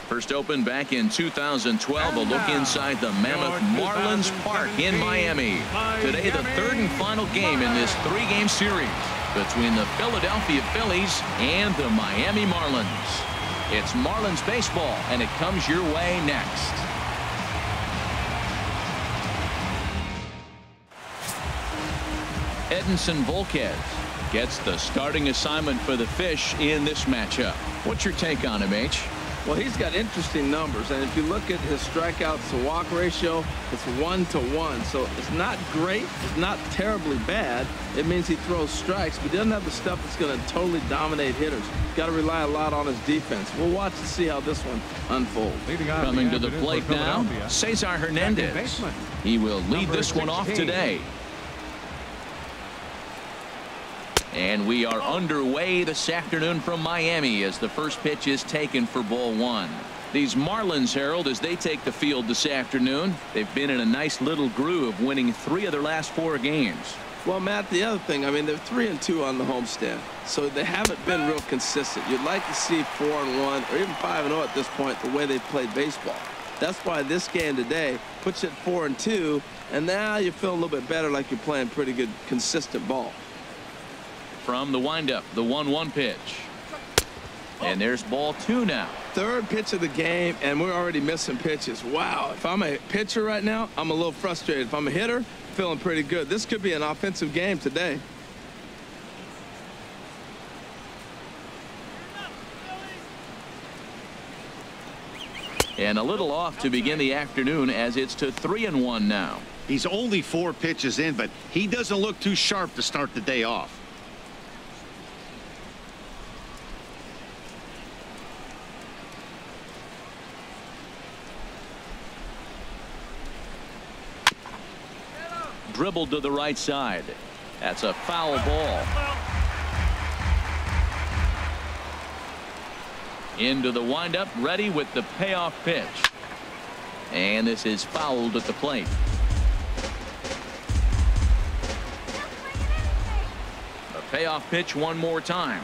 First opened back in 2012. A look inside the Mammoth Marlins Park in Miami. Today, the third and final game in this three-game series between the Philadelphia Phillies and the Miami Marlins. It's Marlins baseball, and it comes your way next. Edinson Volquez gets the starting assignment for the Fish in this matchup. What's your take on him, H? Well, he's got interesting numbers, and if you look at his strikeouts to walk ratio, it's 1-to-1. So it's not great, it's not terribly bad. It means he throws strikes, but he doesn't have the stuff that's going to totally dominate hitters. Got to rely a lot on his defense. We'll watch and see how this one unfolds. Coming to the plate now, Cesar Hernandez. He will lead this one off today. And we are underway this afternoon from Miami as the first pitch is taken for ball one. These Marlins, Harold, as they take the field this afternoon, they've been in a nice little groove, winning 3 of their last 4 games. Well, Matt, the other thing, I mean, they're 3-2 on the homestand, so they haven't been real consistent. You'd like to see 4-1 or even 5-0 at this point, the way they've played baseball. That's why this game today puts you at 4-2, and now you feel a little bit better, like you're playing pretty good, consistent ball. From the windup, the 1-1 pitch. And there's ball 2 now. Third pitch of the game, and we're already missing pitches. Wow. If I'm a pitcher right now, I'm a little frustrated. If I'm a hitter, feeling pretty good. This could be an offensive game today. And a little off to begin the afternoon as it's to 3-1 now. He's only 4 pitches in, but he doesn't look too sharp to start the day off. Dribbled to the right side. That's a foul ball. Into the windup, ready with the payoff pitch. And this is fouled at the plate. A payoff pitch one more time.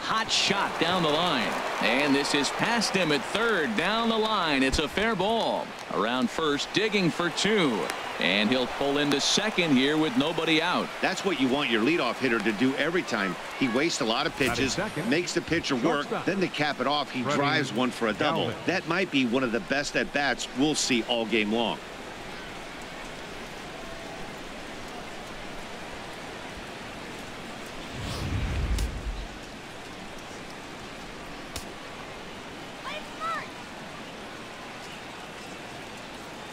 Hot shot down the line. And this is past him at third down the line. It's a fair ball. Around first, digging for 2. And he'll pull into second here with nobody out. That's what you want your leadoff hitter to do every time. He wastes a lot of pitches, makes the pitcher work, then to cap it off, he drives one for a double. That might be one of the best at-bats we'll see all game long.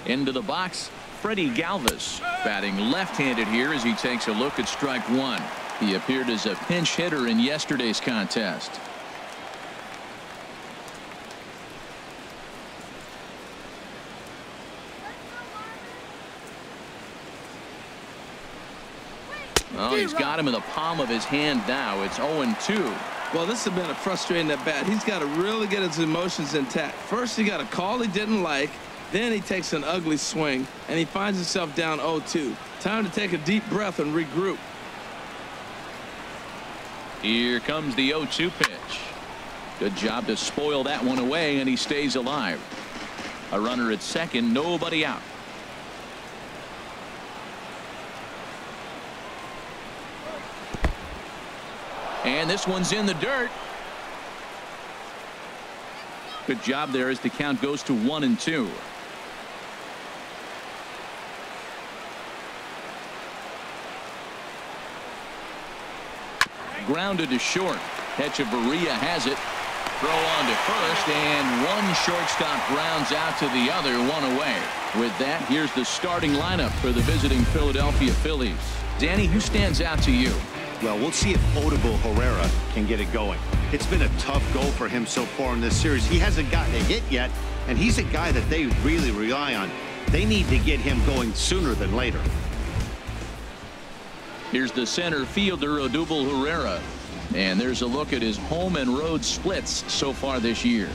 Into the box, Freddie Galvis, batting left-handed here as he takes a look at strike 1. He appeared as a pinch hitter in yesterday's contest. Oh, he's got him in the palm of his hand now. It's 0-2. Well, this has been a frustrating at bat. He's got to really get his emotions intact. First, he got a call he didn't like. Then he takes an ugly swing, and he finds himself down 0-2. Time to take a deep breath and regroup. Here comes the 0-2 pitch. Good job to spoil that one away, and he stays alive. A runner at second, nobody out. And this one's in the dirt. Good job there as the count goes to 1-2. Grounded to short. Hechavarria has it. Throw on to first, and one shortstop grounds out to the other, one away. With that, here's the starting lineup for the visiting Philadelphia Phillies. Danny, who stands out to you? Well, we'll see if Odubel Herrera can get it going. It's been a tough goal for him so far in this series. He hasn't gotten a hit yet, and he's a guy that they really rely on. They need to get him going sooner than later. Here's the center fielder, Odubel Herrera. And there's a look at his home and road splits so far this year.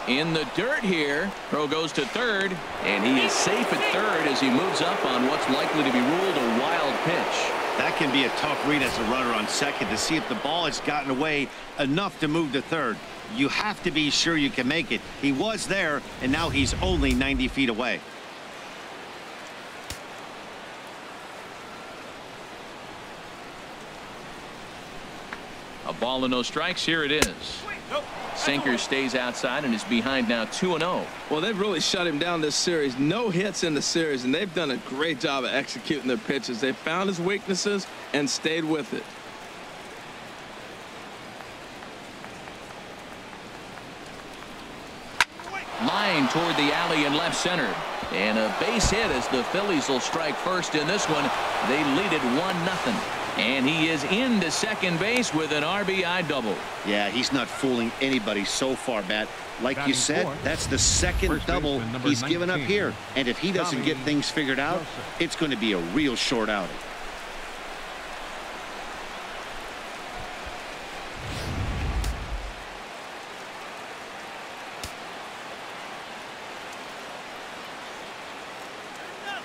In the dirt here. Throw goes to third, and he is safe at third as he moves up on what's likely to be ruled a wild pitch. That can be a tough read as a runner on second to see if the ball has gotten away enough to move to third. You have to be sure you can make it. He was there, and now he's only 90 feet away. A ball and no strikes. Here it is. Sinker stays outside and is behind now 2-0. Well, they've really shut him down this series. No hits in the series, and they've done a great job of executing their pitches. They found his weaknesses and stayed with it. Line toward the alley in left center. And a base hit as the Phillies will strike first in this one. They lead it 1-0. And he is into second base with an RBI double. Yeah, he's not fooling anybody so far, Matt. Like you said, that's the second double he's given up here. And if he doesn't get things figured out, it's going to be a real short outing.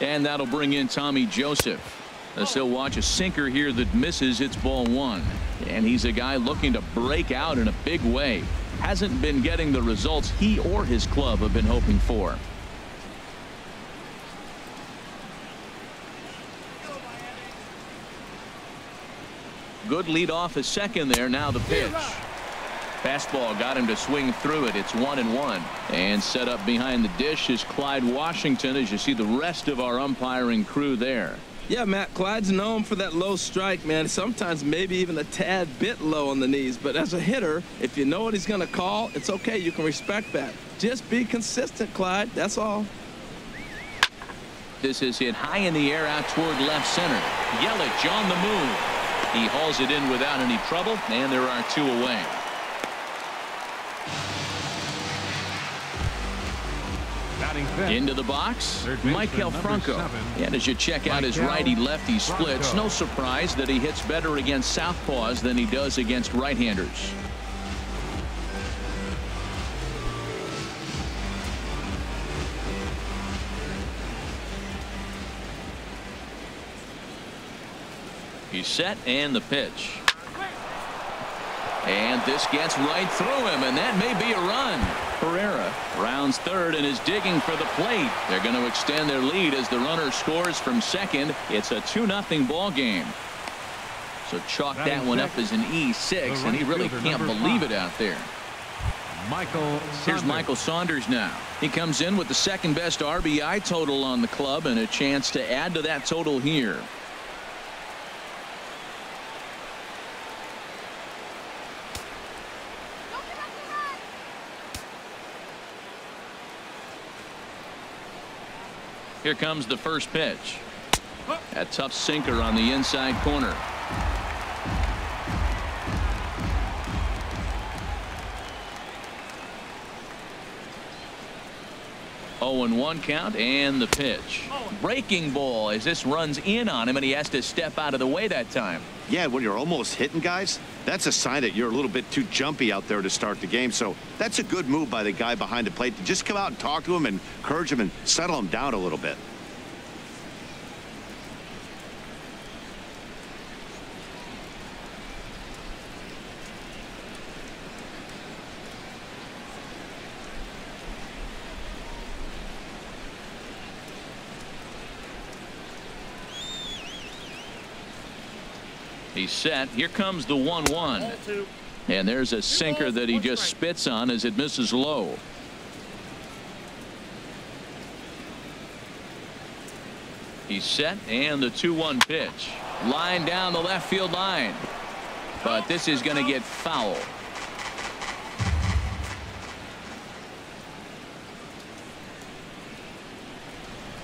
And that'll bring in Tommy Joseph. As he'll watch a sinker here that misses. It's ball one. And he's a guy looking to break out in a big way. Hasn't been getting the results he or his club have been hoping for. Good lead off a second there. Now the pitch. Fastball got him to swing through it. It's 1-1. And set up behind the dish is Clyde Washington, as you see the rest of our umpiring crew there. Yeah, Matt, Clyde's known for that low strike, man. Sometimes maybe even a tad bit low on the knees. But as a hitter, if you know what he's going to call, it's okay. You can respect that. Just be consistent, Clyde. That's all. This is hit high in the air out toward left center. Yelich on the move. He hauls it in without any trouble, and there are two away. Into the box, Michael Franco. And as you check out his righty-lefty splits, no surprise that he hits better against southpaws than he does against right-handers. He's set, and the pitch. And this gets right through him, and that may be a run. Herrera rounds third and is digging for the plate. They're going to extend their lead as the runner scores from second. It's a 2-0 ball game. So chalk that one up as an E6, and he really can't believe it out there. Here's Michael Saunders now. He comes in with the second best RBI total on the club and a chance to add to that total here. Here comes the first pitch. A tough sinker on the inside corner. 0-1 count, and the pitch. Breaking ball as this runs in on him, and he has to step out of the way that time. Yeah, when you're almost hitting guys, that's a sign that you're a little bit too jumpy out there to start the game. So that's a good move by the guy behind the plate to just come out and talk to him and encourage him and settle him down a little bit. He's set. Here comes the 1-1. And there's a sinker that he just spits on as it misses low. He's set, and the 2-1 pitch. Line down the left field line. But this is going to get foul.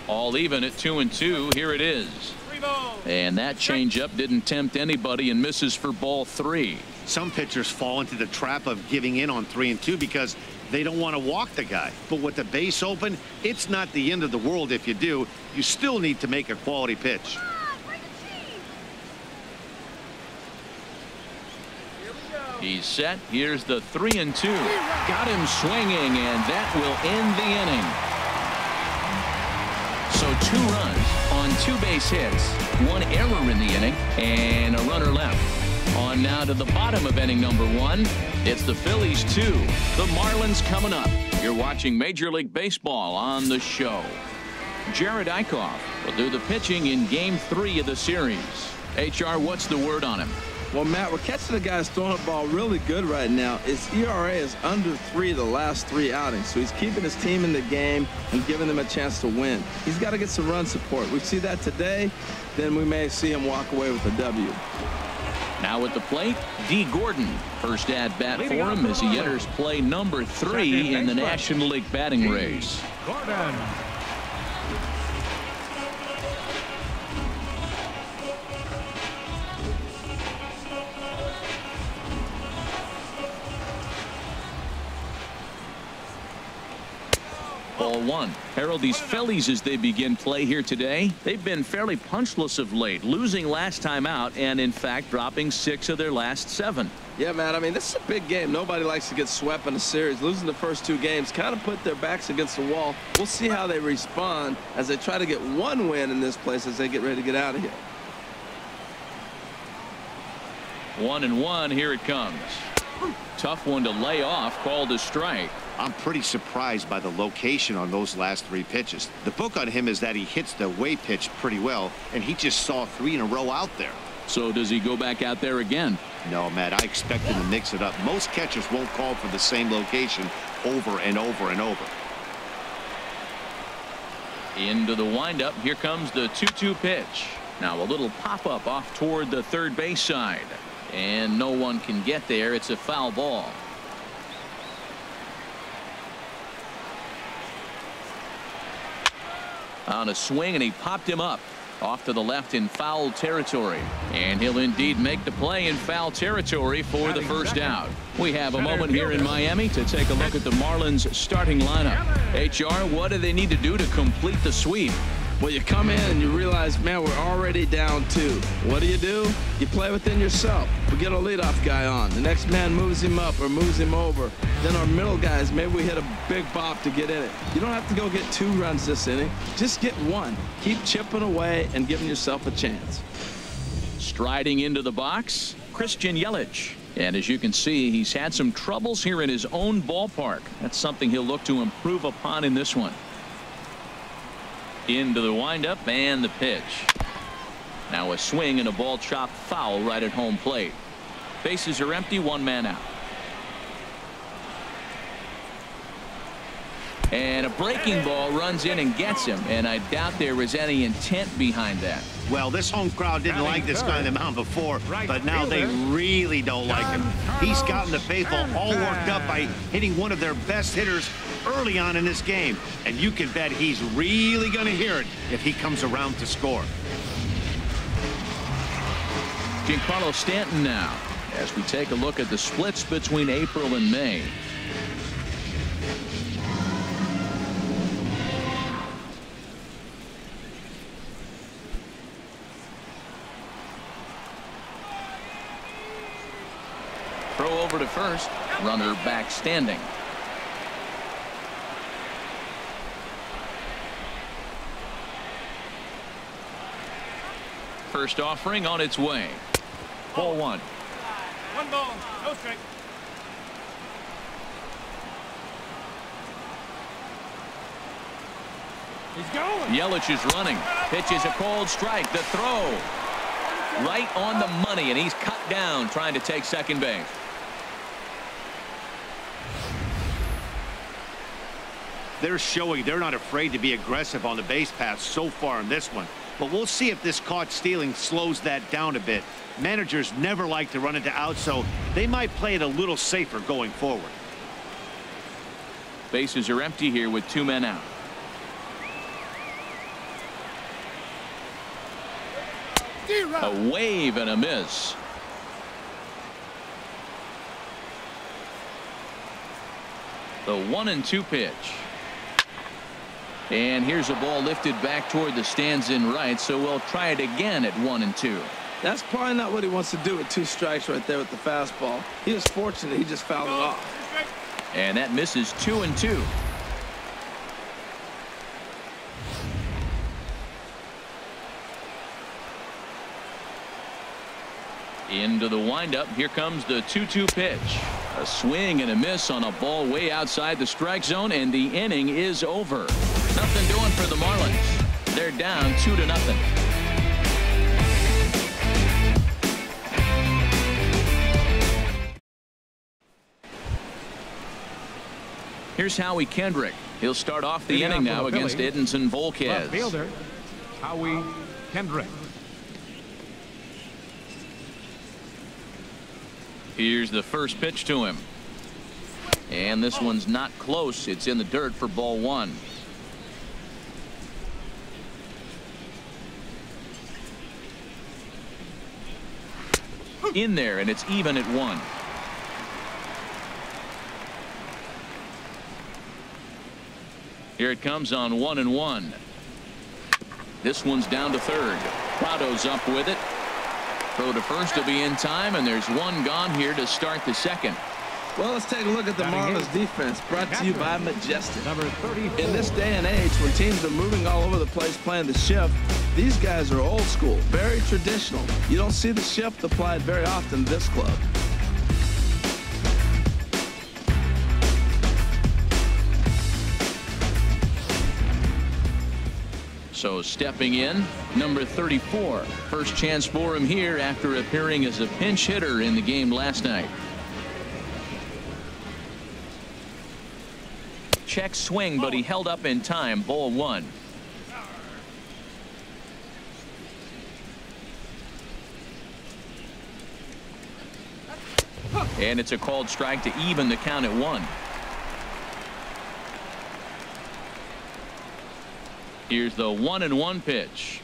All even at 2-2. Here it is. And that changeup didn't tempt anybody and misses for ball 3. Some pitchers fall into the trap of giving in on 3-2 because they don't want to walk the guy. But with the base open, it's not the end of the world if you do. You still need to make a quality pitch. He's set. Here's the 3-2. Got him swinging, and that will end the inning. So 2 runs on 2 base hits, 1 error in the inning, and a runner left. On now to the bottom of inning number 1. It's the Phillies 2. The Marlins coming up. You're watching Major League Baseball on the show. Jared Eichhoff will do the pitching in Game 3 of the series. HR, what's the word on him? Well, Matt, we're catching the guys throwing the ball really good right now. His ERA is under 3 the last 3 outings, so he's keeping his team in the game and giving them a chance to win. He's got to get some run support. We see that today, then we may see him walk away with a W. Now at the plate, D. Gordon. First at bat for him as he enters play number 3 in the National League batting race. Gordon. Ball 1. Harold, these Phillies, as they begin play here today, they've been fairly punchless of late, losing last time out and, in fact, dropping 6 of their last 7. Yeah, Matt, I mean, this is a big game. Nobody likes to get swept in a series. Losing the first 2 games kind of put their backs against the wall. We'll see how they respond as they try to get 1 win in this place as they get ready to get out of here. 1-1. Here it comes. Tough one to lay off, called a strike. I'm pretty surprised by the location on those last 3 pitches. The book on him is that he hits the away pitch pretty well, and he just saw 3 in a row out there. So does he go back out there again? No, Matt, I expect him to mix it up. Most catchers won't call for the same location over and over and over. Into the windup. Here comes the 2-2 pitch. Now a little pop-up off toward the third base side. And no one can get there. It's a foul ball. On a swing, and he popped him up off to the left in foul territory, and he'll indeed make the play in foul territory for the first out. We have a moment here in Miami to take a look at the Marlins starting lineup. HR, what do they need to do to complete the sweep? Well, you come in and you realize, man, we're already down 2. What do? You play within yourself. We get a leadoff guy on. The next man moves him up or moves him over. Then our middle guys, maybe we hit a big bop to get in it. You don't have to go get 2 runs this inning. Just get 1. Keep chipping away and giving yourself a chance. Striding into the box, Christian Yelich. And as you can see, he's had some troubles here in his own ballpark. That's something he'll look to improve upon in this one. Into the windup and the pitch. Now a swing and a ball chopped foul right at home plate. Bases are empty, 1 man out. And a breaking ball runs in and gets him, and I doubt there was any intent behind that. Well, this home crowd didn't like this guy on the mound before, but now they really don't like him. He's gotten the baseball all worked up by hitting one of their best hitters early on in this game, and you can bet he's really going to hear it if he comes around to score. Giancarlo Stanton now as we take a look at the splits between April and May. Throw over to first. Runner back standing. First offering on its way. Ball 1. 1 ball, no strike. He's going. Yelich is running. Pitches a cold strike. The throw. Right on the money, and he's cut down trying to take second base. They're showing they're not afraid to be aggressive on the base path so far in this one. But we'll see if this caught stealing slows that down a bit. Managers never like to run into outs, so they might play it a little safer going forward. Bases are empty here with 2 men out. A wave and a miss. The 1-2 pitch. And here's a ball lifted back toward the stands in right, so we'll try it again at 1-2. That's probably not what he wants to do with 2 strikes right there with the fastball. He was fortunate he just fouled it off. And that misses 2-2. Into the windup. Here comes the 2-2 pitch. A swing and a miss on a ball way outside the strike zone, and the inning is over. Nothing doing for the Marlins. They're down 2-0. Here's Howie Kendrick. He'll start off the inning now against Edinson Volquez. Left fielder, Howie Kendrick. Here's the first pitch to him. And this one's not close. It's in the dirt for ball 1. In there, and it's even at 1. Here it comes on 1-1. This one's down to third. Prado's up with it. Throw to first will be in time, and there's one gone here to start the second. Well, let's take a look at the Marlins defense, brought to you by Majestic. Number 34. In this day and age, when teams are moving all over the place playing the shift, these guys are old school, very traditional. You don't see the shift applied very often in this club. So stepping in, number 34. First chance for him here after appearing as a pinch hitter in the game last night. Check swing, but he held up in time. Ball 1. And it's a called strike to even the count at 1. Here's the 1-1 pitch.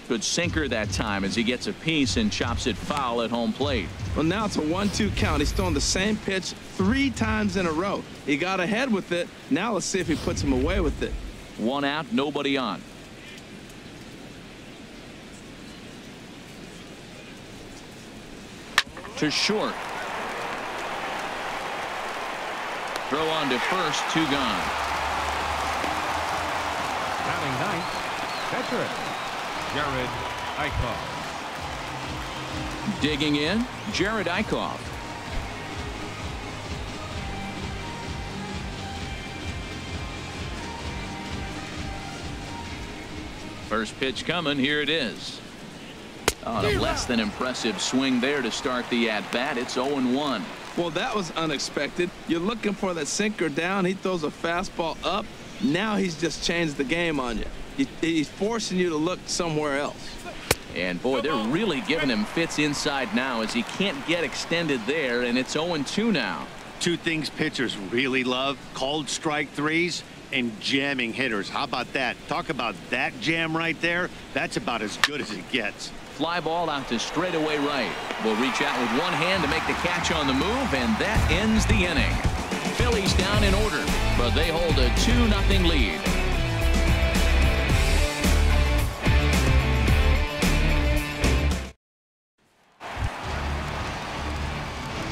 Good sinker that time as he gets a piece and chops it foul at home plate. Well, now it's a 1-2 count. He's throwing the same pitch 3 times in a row. He got ahead with it. Now let's see if he puts him away with it. 1 out, nobody on. To short. Throw on to first, 2 gone. Batting ninth, catcher, Jared Eichhoff. Digging in, Jared Eichhoff. First pitch coming. Here it is. On a less than impressive swing there to start the at-bat. It's 0-1. Well, that was unexpected. You're looking for that sinker down. He throws a fastball up. Now he's just changed the game on you. He's forcing you to look somewhere else. And boy, they're really giving him fits inside now as he can't get extended there, and it's 0-2 now. 2 things pitchers really love: called strike threes and jamming hitters. How about that? Talk about that jam right there. That's about as good as it gets. Fly ball out to straightaway right. Will reach out with one hand to make the catch on the move, and that ends the inning. Phillies down in order, but they hold a 2-0 lead.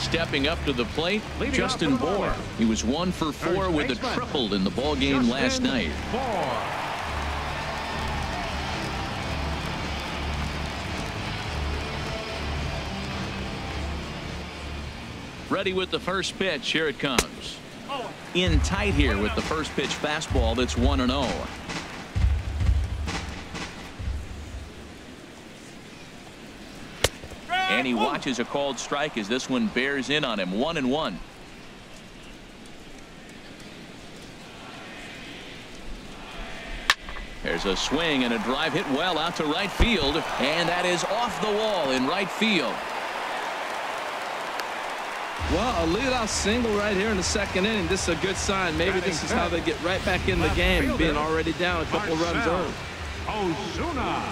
Stepping up to the plate, Justin Bohr. He was 1 for 4 with a triple in the ball game last night. Ready with the first pitch. Here it comes. In tight here with the first pitch fastball. That's 1-0. And he watches a called strike as this one bears in on him. 1-1. There's a swing and a drive hit well out to right field, and that is off the wall in right field. Well, a leadoff single right here in the second inning. This is a good sign. Maybe this is how they get right back in the game, being already down a couple runs early. Ozuna.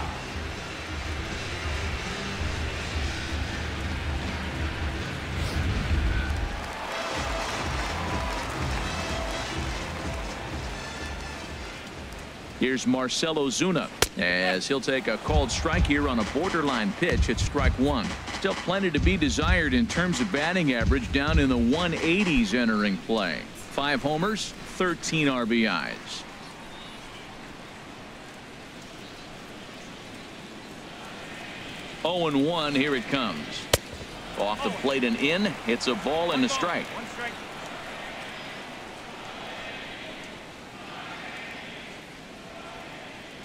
Here's Marcell Ozuna. as he'll take a called strike here on a borderline pitch at strike one. Still plenty to be desired in terms of batting average, down in the 180s entering play. 5 homers, 13 RBIs. Oh and 1, here it comes. Off the plate and in. It's a ball and a strike.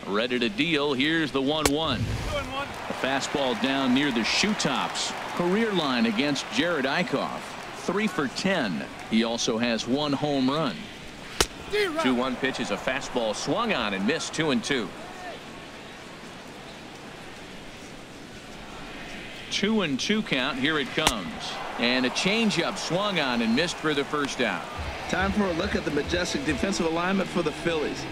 Ready to deal. Here's the 1-1. A fastball down near the shoe tops. Career line against Jared Eichhoff. 3 for 10. He also has 1 home run. 2-1 pitch is a fastball swung on and missed. 2-2. 2-2 count. Here it comes. And a changeup swung on and missed for the first out. Time for a look at the majestic defensive alignment for the Phillies.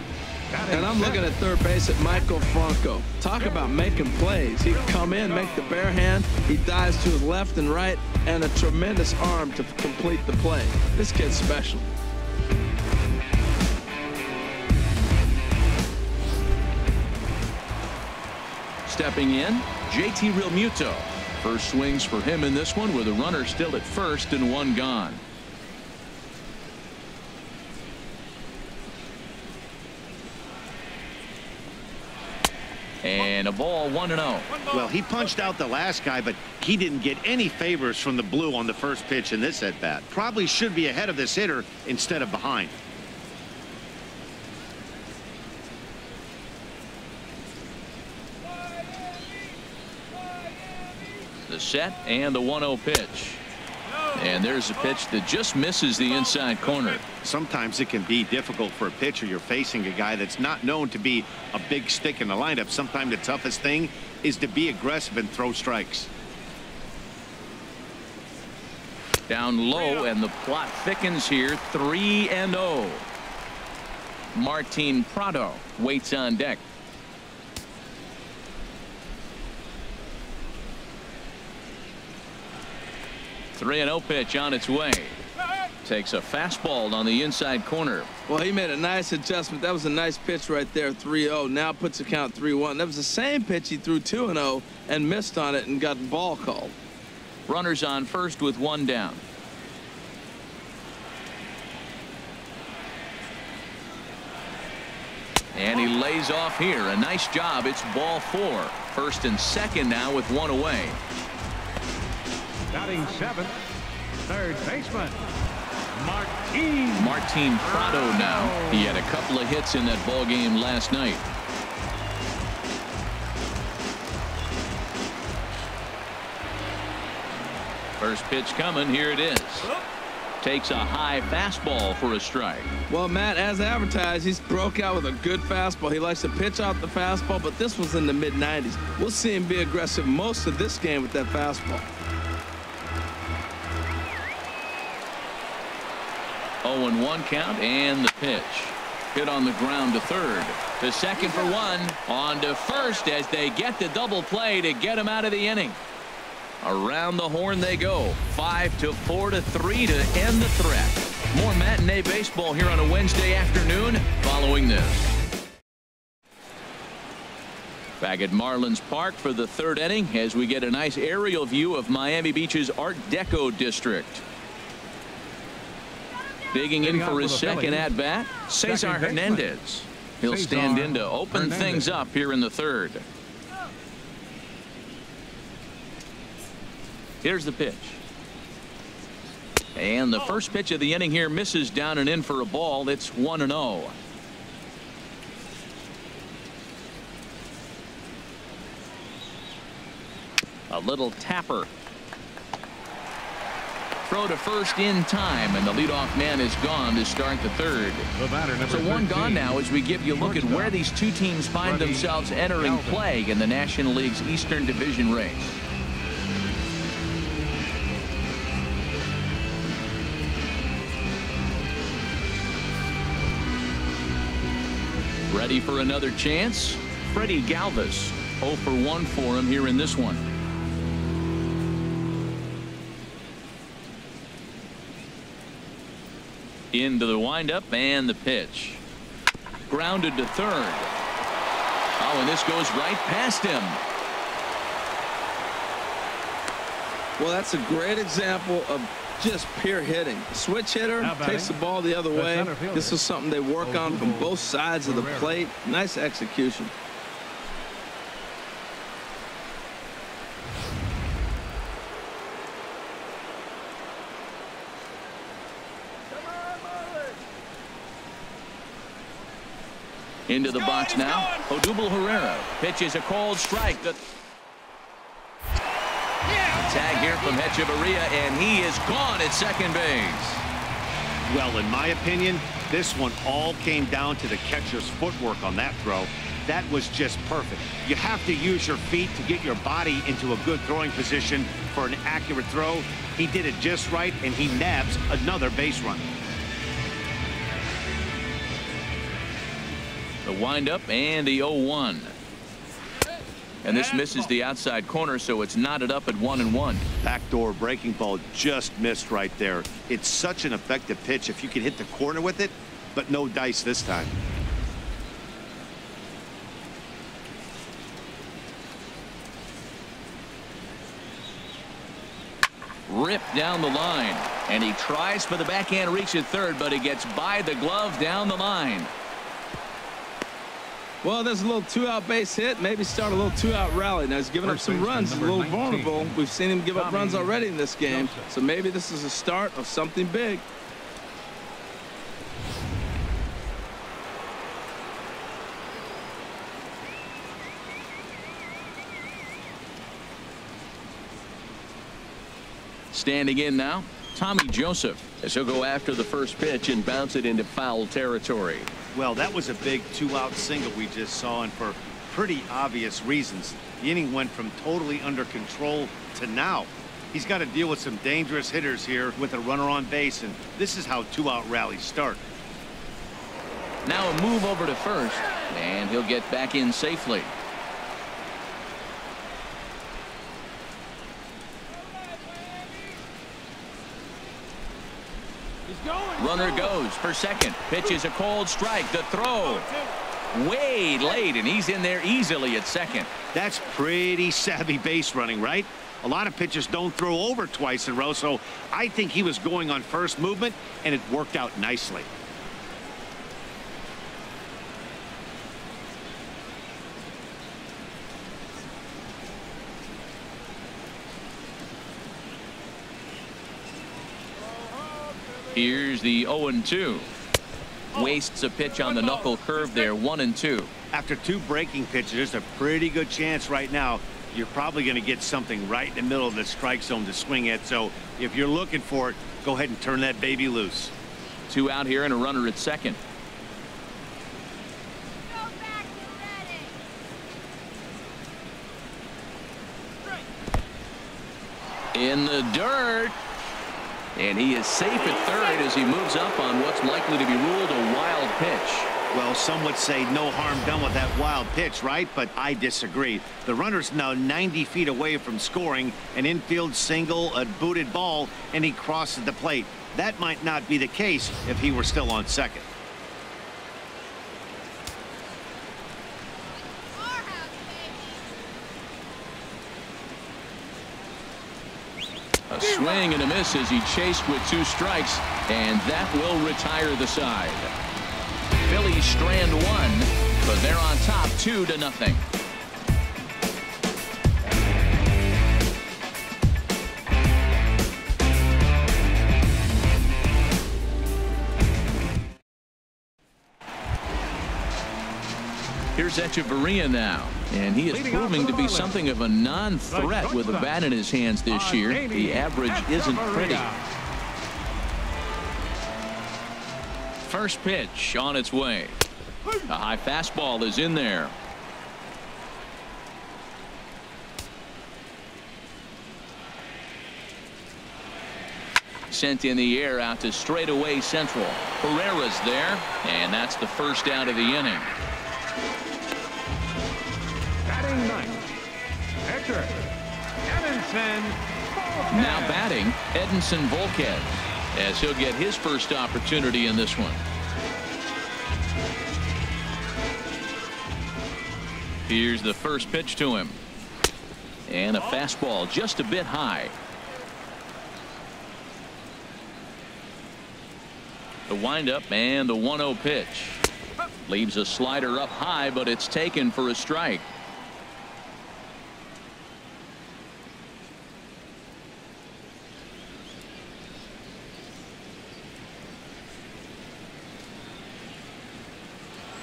And I'm looking at third base at Michael Franco. Talk about making plays. He'd come in, make the bare hand. He dives to his left and right, and a tremendous arm to complete the play. This kid's special. Stepping in, JT Realmuto. First swings for him in this one with a runner still at first and 1 gone. And a ball, 1-0. Well, he punched out the last guy, but he didn't get any favors from the blue on the first pitch in this at bat. Probably should be ahead of this hitter instead of behind. The set and the 1-0 pitch. And there's a pitch that just misses the inside corner. Sometimes it can be difficult for a pitcher. You're facing a guy that's not known to be a big stick in the lineup. Sometimes the toughest thing is to be aggressive and throw strikes. Down low, and the plot thickens here. 3-0. Martin Prado waits on deck. The 3-0 pitch on its way. Takes a fastball on the inside corner. Well, he made a nice adjustment. That was a nice pitch right there, 3-0. Now puts the count 3-1. That was the same pitch he threw 2-0 and missed on it and got the ball called. Runners on first with 1 down. And he lays off here. A nice job. It's ball 4. First and second now with 1 away. Batting 7th, third baseman, Martin Prado now. He had a couple of hits in that ball game last night. First pitch coming. Here it is. Takes a high fastball for a strike. Well, Matt, as advertised, he's broke out with a good fastball. He likes to pitch out the fastball, but this was in the mid-90s. We'll see him be aggressive most of this game with that fastball. 0-1 count, and the pitch. Hit on the ground to third. To second for 1. On to first as they get the double play to get him out of the inning. Around the horn they go. 5-4-3 to end the threat. More matinee baseball here on a Wednesday afternoon following this. Back at Marlins Park for the 3rd inning as we get a nice aerial view of Miami Beach's Art Deco district. Digging in for his second at-bat, Cesar Hernandez. He'll stand in to open things up here in the 3rd. Here's the pitch. And the first pitch of the inning here misses down and in for a ball. It's 1-0. A little tapper. Throw to first in time, and the leadoff man is gone to start the 3rd. So 1 gone now as we give you a look at where these two teams find themselves entering play in the National League's Eastern Division race. Ready for another chance? Freddie Galvis. 0 for 1 for him here in this one. Into the windup and the pitch. Grounded to third. Oh, and this goes right past him. Well, that's a great example of just pure hitting. A switch hitter takes the ball the other way. This is something they work on from both sides of the plate. Nice execution. Into the box now. Odubel Herrera pitches a called strike. Tag here from Hechavarria, and he is gone at second base. Well, in my opinion, this one all came down to the catcher's footwork on that throw. That was just perfect. You have to use your feet to get your body into a good throwing position for an accurate throw. He did it just right, and he nabs another base run. The windup and the 0-1. And this misses the outside corner, so it's knotted up at 1-1. Backdoor breaking ball just missed right there. It's such an effective pitch if you can hit the corner with it, but no dice this time. Ripped down the line, and he tries for the backhand reach at third, but he gets by the glove down the line. Well, there's a little two-out base hit. Maybe start a little two-out rally. Now, he's giving up some runs. He's a little vulnerable. We've seen him give up runs already in this game. So maybe this is a start of something big. Standing in now, Tommy Joseph, as he'll go after the first pitch and bounce it into foul territory. Well, that was a big two-out single we just saw, and for pretty obvious reasons. The inning went from totally under control to now. He's got to deal with some dangerous hitters here with a runner on base, and this is how two-out rallies start. Now a move over to first, and he'll get back in safely. Runner goes for second. Pitch is a called strike. The throw way late, and he's in there easily at second. That's pretty savvy base running, right? A lot of pitchers don't throw over twice in a row, so I think he was going on first movement, and it worked out nicely. Here's the 0-2. Wastes a pitch on the knuckle curve there, 1-2. After two breaking pitches, there's a pretty good chance right now you're probably going to get something right in the middle of the strike zone to swing at. So if you're looking for it, go ahead and turn that baby loose. Two out here and a runner at second. In the dirt. And he is safe at third as he moves up on what's likely to be ruled a wild pitch. Well, some would say no harm done with that wild pitch, right? But I disagree. The runner's now 90 feet away from scoring an infield single, a booted ball, and he crosses the plate. That might not be the case if he were still on second. A swing and a miss as he chased with two strikes, and that will retire the side. Phillies strand one, but they're on top 2-0. Here's Hechavarria now, and he is proving to be something of a non-threat with a bat in his hands this year. The average isn't pretty. First pitch on its way. A high fastball is in there. Sent in the air out to straightaway central. Herrera's there, and that's the first out of the inning. Batting ninth, catcher, Edinson Volquez. Now batting, Edinson Volquez, as he'll get his first opportunity in this one. Here's the first pitch to him. And a fastball just a bit high. The windup and the 1-0 pitch. Leaves a slider up high, but it's taken for a strike.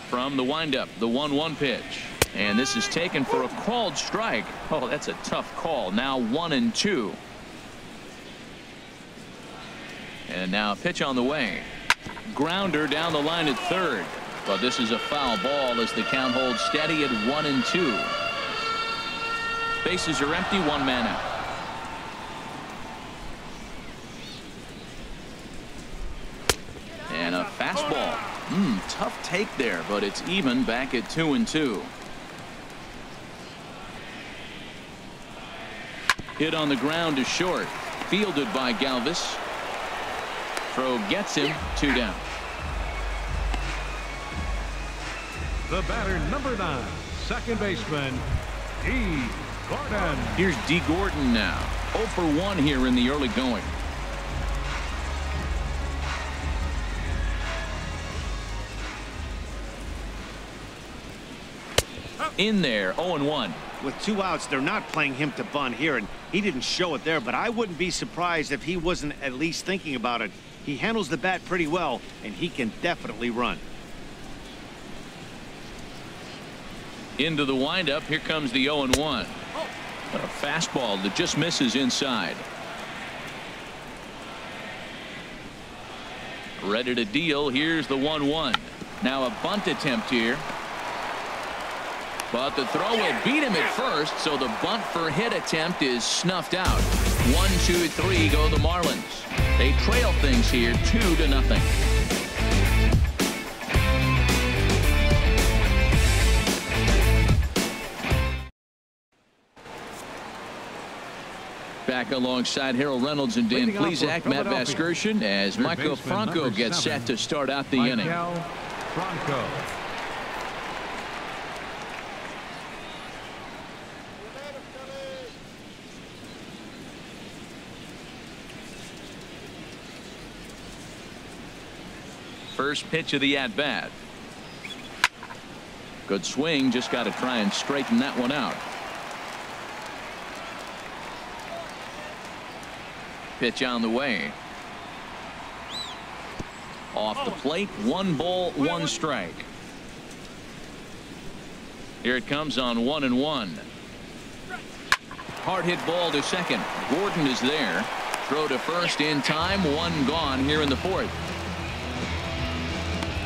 From the windup, the 1-1 pitch. And this is taken for a called strike. Oh, that's a tough call. Now 1-2. And now a pitch on the way. Grounder down the line at third. But this is a foul ball as the count holds steady at 1-2. Bases are empty, one man out. And a fastball. Tough take there, but it's even back at 2-2. Hit on the ground to short. Fielded by Galvis. Throw gets him. 2 down. The batter, number 9, second baseman, D. Gordon. Here's D. Gordon now. 0 for 1 here in the early going. In there, 0-1. With 2 outs, they're not playing him to bunt here, and he didn't show it there, but I wouldn't be surprised if he wasn't at least thinking about it. He handles the bat pretty well, and he can definitely run. Into the windup. Here comes the 0-1. A fastball that just misses inside. Ready to deal. Here's the 1-1. Now a bunt attempt here. But the throw will beat him at first, so the bunt for hit attempt is snuffed out. 1, 2, 3 go the Marlins. They trail things here 2-0. Back alongside Harold Reynolds and Dan Plesac, Matt Vasgersian, as Michael Franco gets set to start out the inning. Franco. First pitch of the at-bat. Good swing. Just got to try and straighten that one out. Pitch on the way. Off the plate. 1 ball, 1 strike. Here it comes on 1-1. Hard hit ball to second. Gordon is there. Throw to first in time. 1 gone here in the 4th.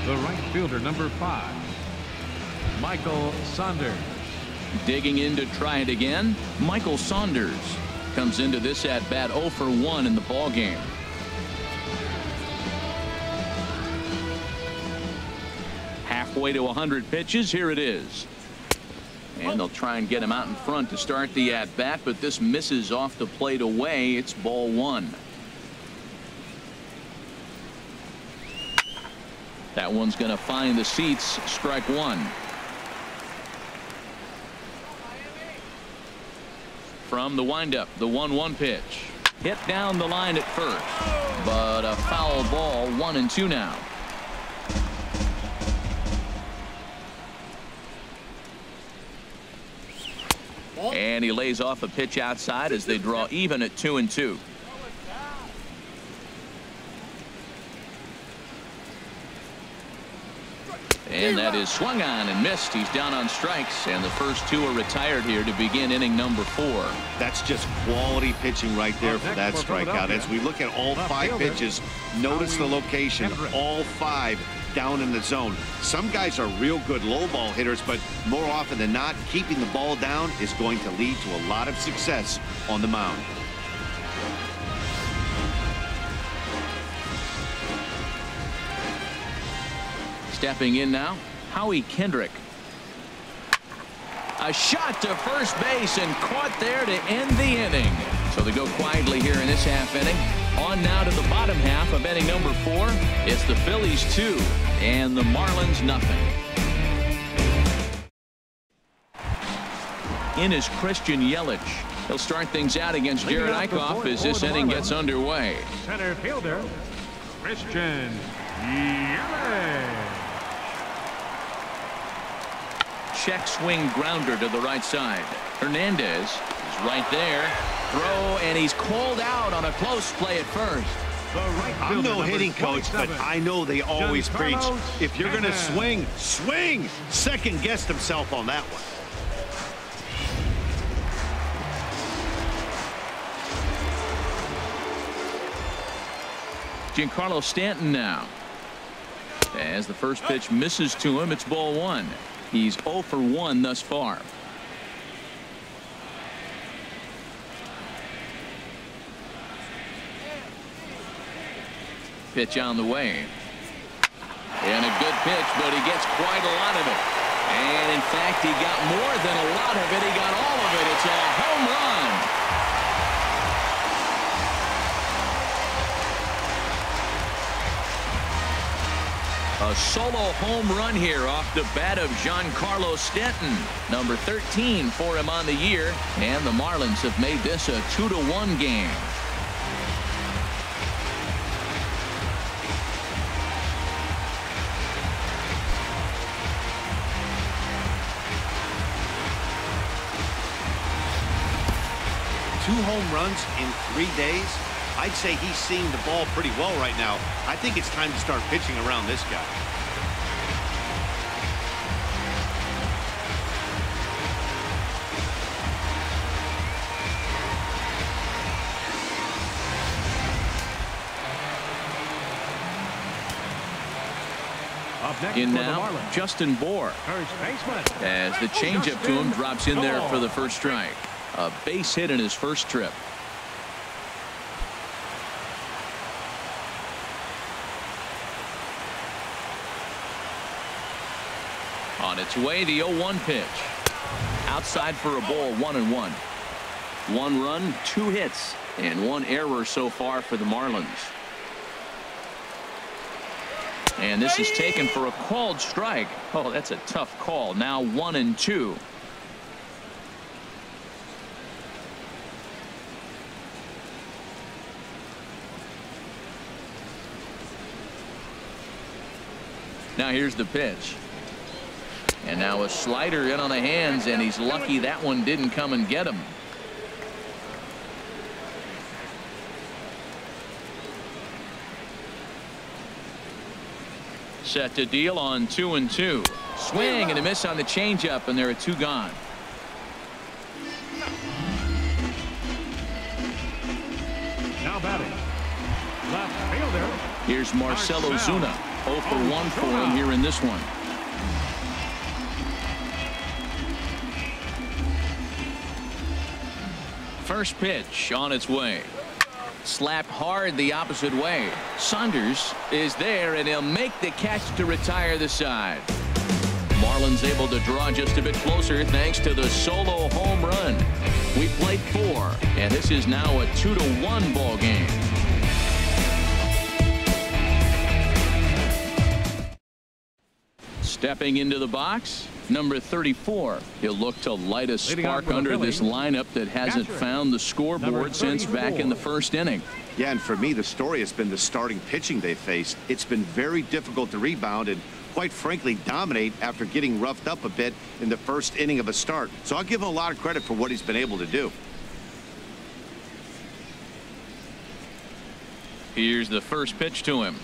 The right fielder, number 5, Michael Saunders. Digging in to try it again. Michael Saunders comes into this at bat 0 for 1 in the ball game. Halfway to 100 pitches. Here it is. And they'll try and get him out in front to start the at bat, but this misses off the plate away. It's ball 1. That one's going to find the seats. Strike 1. From the windup, the 1-1 pitch. Hit down the line at first, but a foul ball. 1-2 now. And he lays off a pitch outside as they draw even at 2-2. And that is swung on and missed. He's down on strikes, and the first 2 are retired here to begin inning number 4. That's just quality pitching right there for that strikeout. As we look at all 5 pitches, notice the location. All 5 down in the zone. Some guys are real good low ball hitters, but more often than not, keeping the ball down is going to lead to a lot of success on the mound. Stepping in now, Howie Kendrick. A shot to first base and caught there to end the inning. So they go quietly here in this half inning. On now to the bottom half of inning number 4. It's the Phillies 2 and the Marlins nothing. in is Christian Yelich. He'll start things out against Jared Eichhoff as this inning gets underway. Center fielder, Christian Yelich. Check swing grounder to the right side. Hernandez is right there. Throw, and he's called out on a close play at first. I'm no hitting coach, but I know they always preach, if you're going to swing, swing. Second guessed himself on that one. Giancarlo Stanton now. As the first pitch misses to him, it's ball one. He's 0 for 1 thus far. Pitch on the way. And a good pitch, but he gets quite a lot of it. And in fact, he got more than a lot of it. He got all of it. It's a home run. A solo home run here off the bat of Giancarlo Stanton. Number 13 for him on the year. And the Marlins have made this a 2-1 game. Two home runs in 3 days. I'd say he's seeing the ball pretty well right now. I think it's time to start pitching around this guy. In now, Justin Bour. As the changeup to him drops in there for the first strike. A base hit in his first trip. On its way, the 0-1 pitch. Outside for a ball, 1-1. 1 run, 2 hits, and 1 error so far for the Marlins. And this is taken for a called strike. Oh, that's a tough call. Now 1-2. Now here's the pitch. And now a slider in on the hands, and he's lucky that one didn't come and get him. Set to deal on 2-2. Swing and a miss on the changeup, and there are 2 gone. Now batting, left fielder. Here's Marcell Ozuna. 0 for 1 for him here in this one. First pitch on its way. Slapped hard the opposite way. Saunders is there, and he'll make the catch to retire the side. Marlins able to draw just a bit closer thanks to the solo home run. We played 4, and this is now a 2-1 ball game. Stepping into the box, number 34. He'll look to light a spark under this lineup that hasn't found the scoreboard since back in the first inning. Yeah, and for me, the story has been the starting pitching they faced. It's been very difficult to rebound and, quite frankly, dominate after getting roughed up a bit in the first inning of a start. So I'll give him a lot of credit for what he's been able to do. Here's the first pitch to him.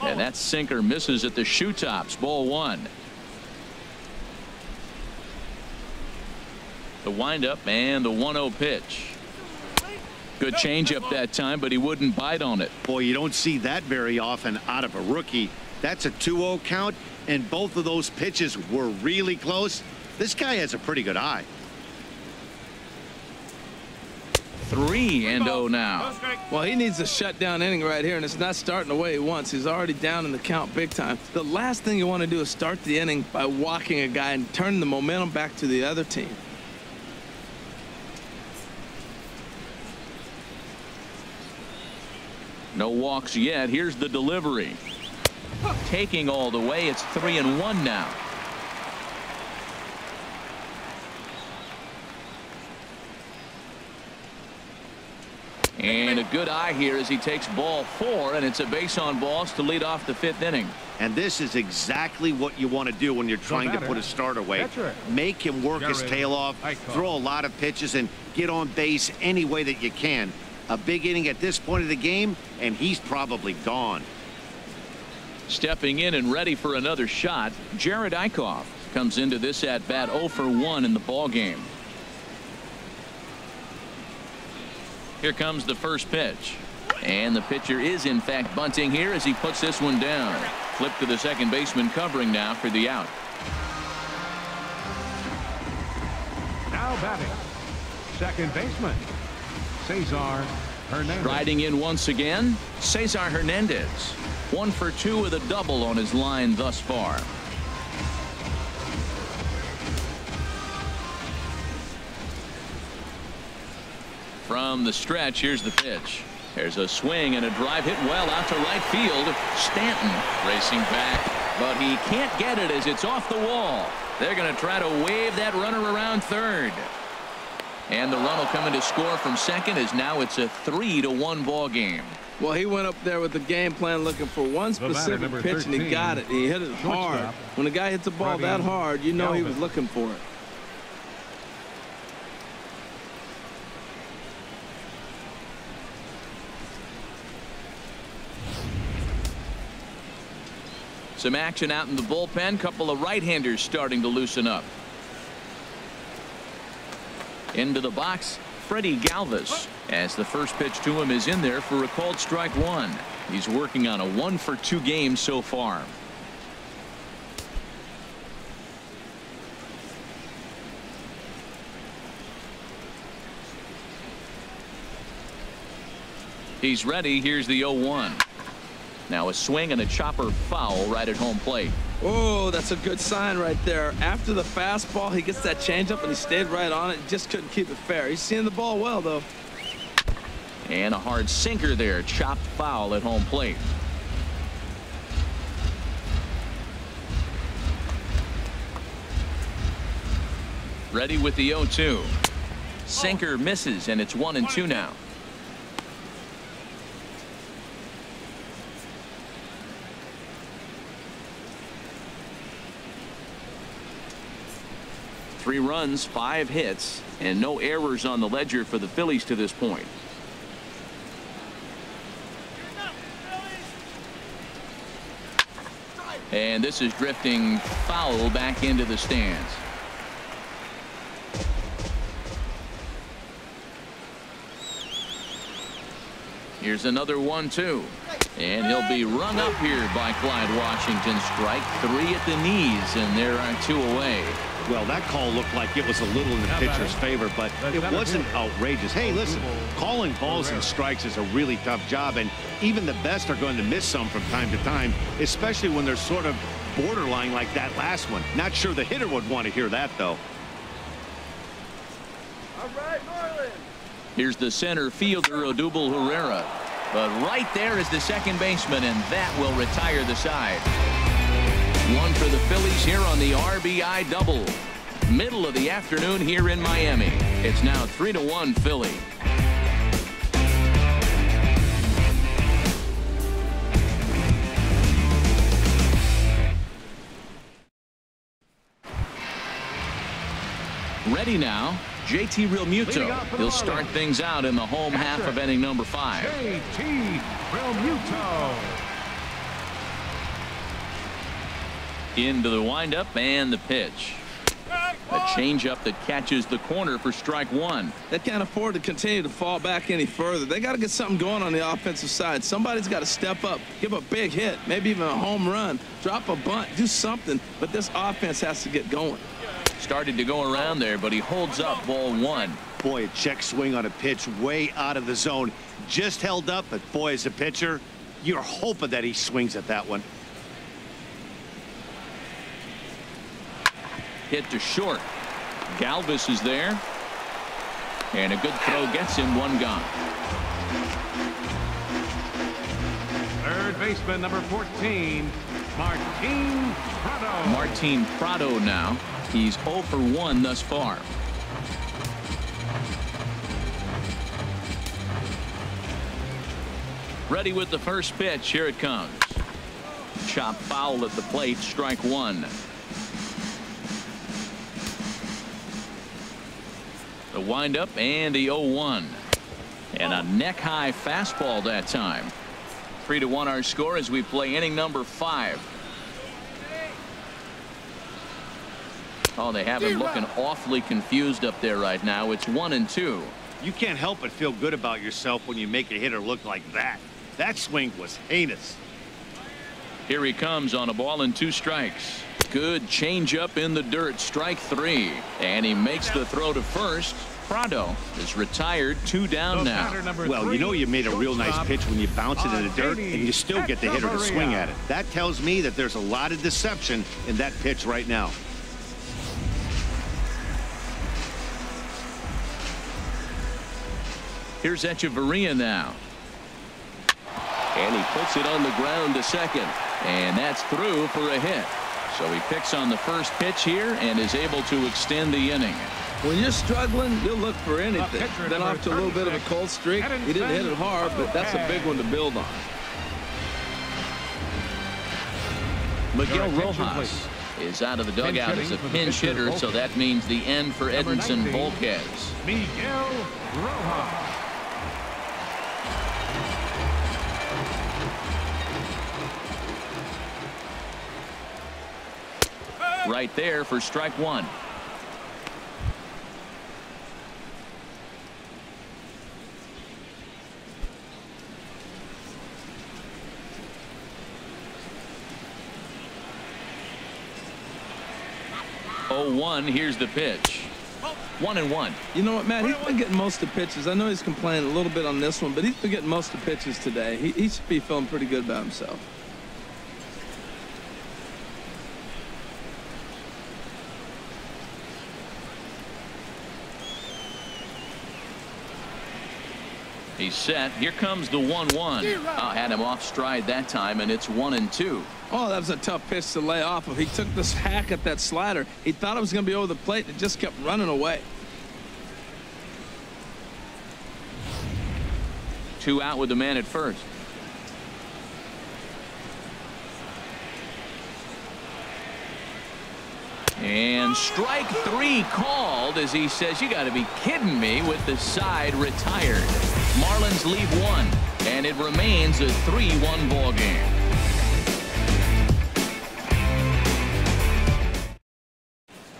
And that sinker misses at the shoe tops. Ball 1. The windup and the 1-0 pitch. Good changeup that time, but he wouldn't bite on it. Boy, you don't see that very often out of a rookie. That's a 2-0 count, and both of those pitches were really close. This guy has a pretty good eye. 3-0 now. Well, he needs a shutdown inning right here, and it's not starting the way he wants. He's already down in the count big time. The last thing you want to do is start the inning by walking a guy and turn the momentum back to the other team. No walks yet. Here's the delivery. Taking all the way. It's 3-1 now. And a good eye here as he takes ball 4, and it's a base on balls to lead off the 5th inning. And this is exactly what you want to do when you're trying to put a starter away. Make him work his tail off, throw a lot of pitches, and get on base any way that you can. A big inning at this point of the game, and he's probably gone. Stepping in and ready for another shot, Jared Eichhoff comes into this at bat 0 for 1 in the ball game. Here comes the first pitch, and the pitcher is in fact bunting here as he puts this one down. Flip to the second baseman covering now for the out. Now batting, second baseman, Cesar Hernandez. Riding in once again, Cesar Hernandez. 1 for 2 with a double on his line thus far. From the stretch, here's the pitch. There's a swing and a drive hit well out to right field. Stanton racing back, but he can't get it as it's off the wall. They're going to try to wave that runner around third. And the run will come in to score from second as now it's a 3-1 ball game. Well, he went up there with the game plan looking for one specific pitch, and he got it. He hit it hard. When a guy hits the ball that hard, you know he was looking for it. Some action out in the bullpen. Couple of right-handers starting to loosen up. Into the box, Freddie Galvis, as the first pitch to him is in there for a called strike 1. He's working on a 1 for 2 game so far. He's ready. Here's the 0-1. Now a swing and a chopper foul right at home plate. Oh, that's a good sign right there. After the fastball, he gets that changeup and he stayed right on it. Just couldn't keep it fair. He's seeing the ball well, though. And a hard sinker there. Chopped foul at home plate. Ready with the 0-2. Sinker misses, and it's 1-2 now. Three runs, 5 hits, and no errors on the ledger for the Phillies to this point. And this is drifting foul back into the stands. Here's another 1-2. And he'll be rung up here by Clyde Washington. Strike 3 at the knees, and there are 2 away. Well, that call looked like it was a little in the pitcher's favor, but it wasn't outrageous. Hey, listen, calling balls and strikes is a really tough job, and even the best are going to miss some from time to time, especially when they're sort of borderline like that last one. Not sure the hitter would want to hear that, though. All right, Marlins. Here's the center fielder, Odubel Herrera. But right there is the second baseman, and that will retire the side. 1 for the Phillies here on the RBI double. Middle of the afternoon here in Miami. It's now 3-1 Philly. Ready now, JT Realmuto. He'll start things out in the home half of inning number 5. JT Realmuto. Into the windup and the pitch. A changeup that catches the corner for strike 1. They can't afford to continue to fall back any further. They got to get something going on the offensive side. Somebody's got to step up, give a big hit, maybe even a home run, drop a bunt, do something. But this offense has to get going. Started to go around there, but he holds up ball 1. Boy, a check swing on a pitch way out of the zone. Just held up, but boy, as a pitcher, you're hoping that he swings at that one. Hit to short. Galvis is there. And a good throw gets him 1 gone. Third baseman, number 14, Martin Prado. Martin Prado now. He's 0 for 1 thus far. Ready with the first pitch. Here it comes. Chop foul at the plate. Strike one. The windup and the 0-1. And a neck high fastball that time. 3-1 our score as we play inning number 5. Oh, they have him looking awfully confused up there right now. It's 1-2. You can't help but feel good about yourself when you make a hitter look like that. That swing was heinous. Here he comes on a ball and 2 strikes. Good changeup in the dirt. Strike 3. And he makes the throw to first. Prado is retired. 2 down now. Well, you know you made a real nice pitch when you bounce it in the dirt and you still get the hitter to swing at it. That tells me that there's a lot of deception in that pitch right now. Here's Echeverria now. And he puts it on the ground to second. And that's through for a hit. So he picks on the first pitch here and is able to extend the inning. When you're struggling, you'll look for anything. Then off to a little bit of a cold streak. He didn't hit it hard, but that's a big one to build on. Miguel Rojas is out of the dugout as a pinch hitter, so that means the end for Edinson Volquez. Miguel Rojas. Right there for strike 1. Here's the pitch. 1-1. You know what, Matt? He's been getting most of the pitches. I know he's complaining a little bit on this one, but he's been getting most of the pitches today. He should be feeling pretty good about himself. He's set. Here comes the 1-1. Had him off stride that time, and it's 1-2. Oh, that was a tough pitch to lay off of. He took this hack at that slider. He thought it was going to be over the plate, and it just kept running away. 2 out with the man at first. And strike 3 called as he says, you got to be kidding me, with the side retired. Marlins lead 1, and it remains a 3-1 ball game.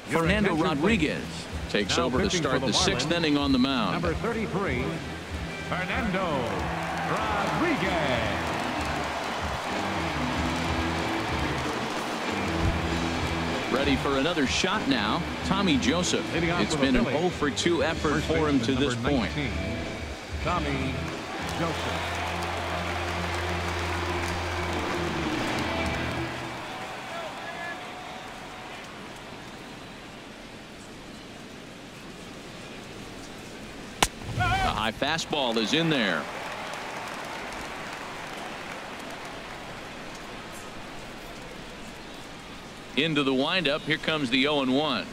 Fernando Rodriguez takes over to start the 6th inning on the mound. Number 33, Fernando Rodriguez. Ready for another shot now. Tommy Joseph. It's been an 0-for-2 effort for him to this point. Tommy Joseph. The high fastball is in there. Into the windup. Here comes the 0-1.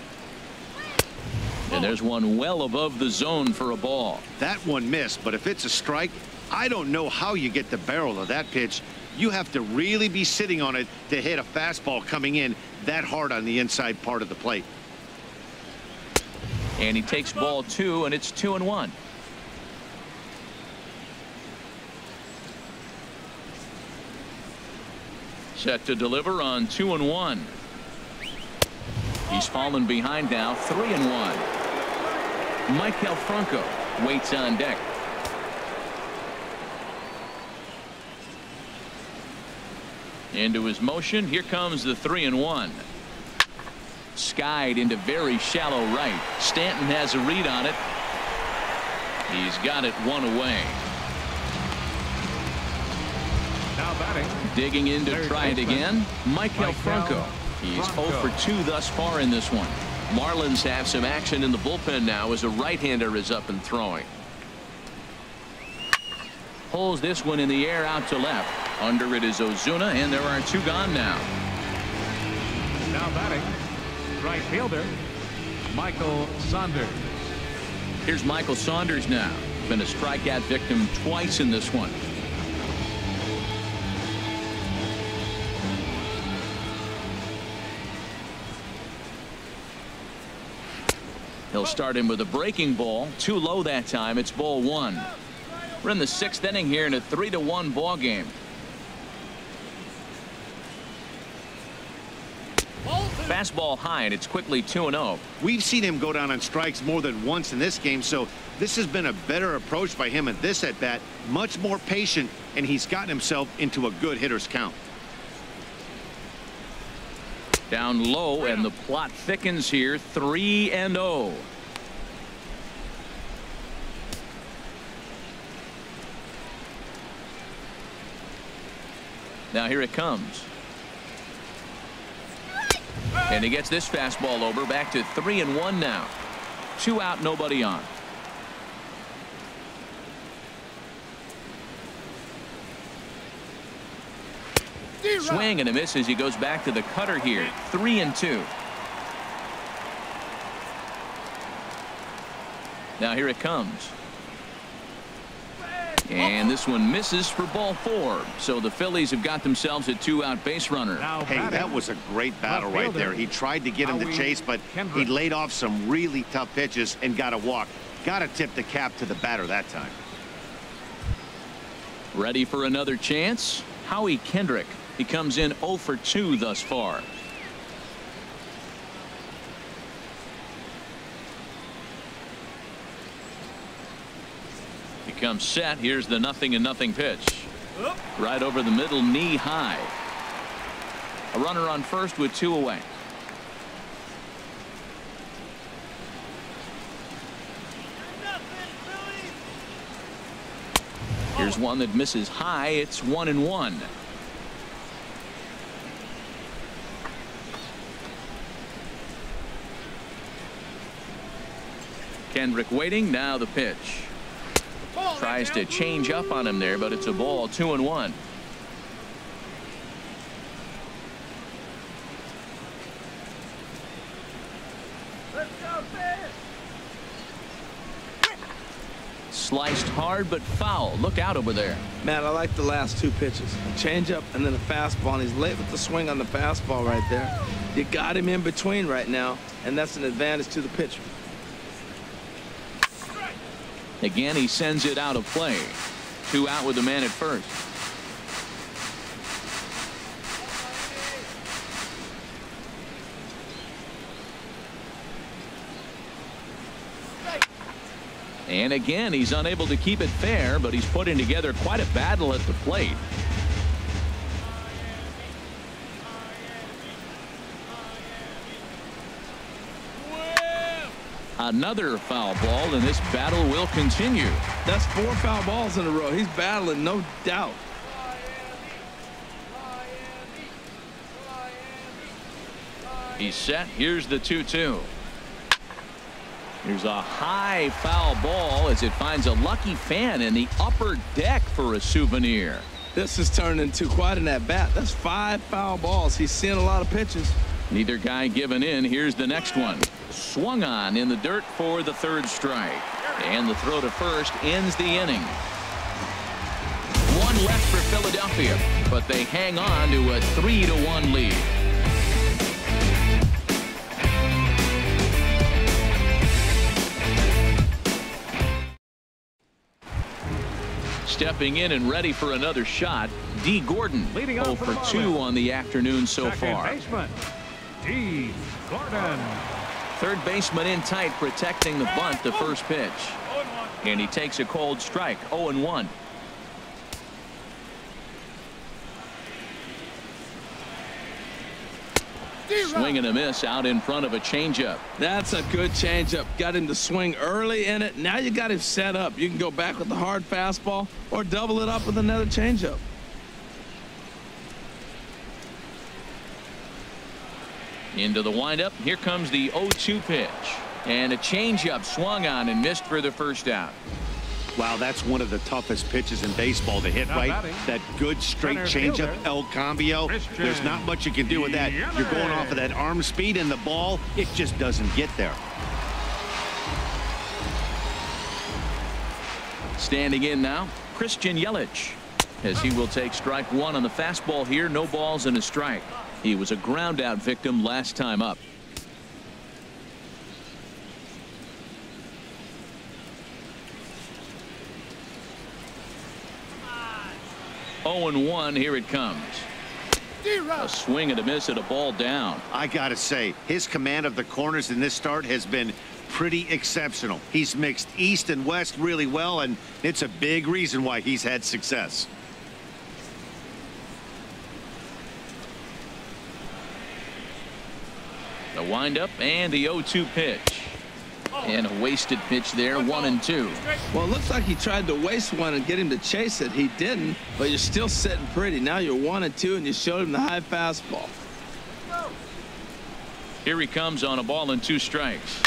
And there's one well above the zone for a ball. That one missed, but if it's a strike, I don't know how you get the barrel of that pitch. You have to really be sitting on it to hit a fastball coming in that hard on the inside part of the plate. And he takes ball 2, and it's 2-1. Set to deliver on 2-1. He's fallen behind now, 3-1. Michael Franco waits on deck. Into his motion. Here comes the 3-1. Skied into very shallow right. Stanton has a read on it. He's got it 1 away. Now batting. Digging in to try it again. Michael Franco. He's 0 for 2 thus far in this one. Marlins have some action in the bullpen now as a right-hander is up and throwing. Pulls this one in the air out to left. Under it is Ozuna, and there are 2 gone now. Now batting, right fielder, Michael Saunders. Here's Michael Saunders now. Been a strikeout victim twice in this one. He'll start him with a breaking ball. Too low that time. It's ball one. We're in the 6th inning here in a 3-1 ball game. Fastball high, and it's quickly 2-0. We've seen him go down on strikes more than once in this game, so this has been a better approach by him at this at bat. Much more patient, and he's gotten himself into a good hitter's count. Down low, and the plot thickens here. 3-0. Now here it comes. And he gets this fastball over. Back to 3-1 now. 2 out, nobody on. Swing and a miss as he goes back to the cutter here. 3-2. Now here it comes. And this one misses for ball 4. So the Phillies have got themselves a 2-out base runner. Hey, that was a great battle right there. He tried to get him to chase, but he laid off some really tough pitches and got a walk. Got to tip the cap to the batter that time. Ready for another chance? Howie Kendrick. He comes in 0 for 2 thus far. He comes set. Here's the 0-0 pitch. Right over the middle, knee high. A runner on first with 2 away. Here's one that misses high. It's 1-1. Kendrick waiting. Now the pitch. Tries to change up on him there, but it's a ball. 2-1. Sliced hard but foul. Look out over there. Man, I like the last 2 pitches. A changeup and then a fastball. And he's late with the swing on the fastball right there. You got him in between right now, and that's an advantage to the pitcher. Again, he sends it out of play. 2 out with the man at first. And again, he's unable to keep it fair, but he's putting together quite a battle at the plate. Another foul ball, and this battle will continue. That's 4 foul balls in a row. He's battling, no doubt. He's set. Here's the 2-2. Here's a high foul ball as it finds a lucky fan in the upper deck for a souvenir. This has turned into quite an at-bat. That's 5 foul balls. He's seeing a lot of pitches. Neither guy giving in. Here's the next one. Swung on in the dirt for the 3rd strike. And the throw to first ends the inning. 1 left for Philadelphia, but they hang on to a 3-1 lead. Stepping in and ready for another shot, D. Gordon. 0 for 2 on the afternoon so far. Baseman, D. Gordon. 3rd baseman in tight, protecting the bunt, the first pitch. And he takes a cold strike. 0-1. Swing and a miss out in front of a changeup. That's a good changeup. Got him to swing early in it. Now you got him set up. You can go back with the hard fastball or double it up with another changeup. Into the windup. Here comes the 0-2 pitch. And a changeup swung on and missed for the first out. Wow, that's one of the toughest pitches in baseball to hit, right? That good straight changeup, El Cambio. There's not much you can do with that. You're going off of that arm speed, and the ball, it just doesn't get there. Standing in now, Christian Yelich, as he will take strike 1 on the fastball here. No balls and a strike. He was a ground out victim last time up. 0-1. Here it comes. A swing and a miss at a ball down. I gotta say, his command of the corners in this start has been pretty exceptional. He's mixed east and west really well, and it's a big reason why he's had success. The windup and the 0-2 pitch. And a wasted pitch there, 1-2. Well, it looks like he tried to waste one and get him to chase it. He didn't, but you're still sitting pretty. Now you're 1-2, and you showed him the high fastball. Here he comes on a ball and 2 strikes.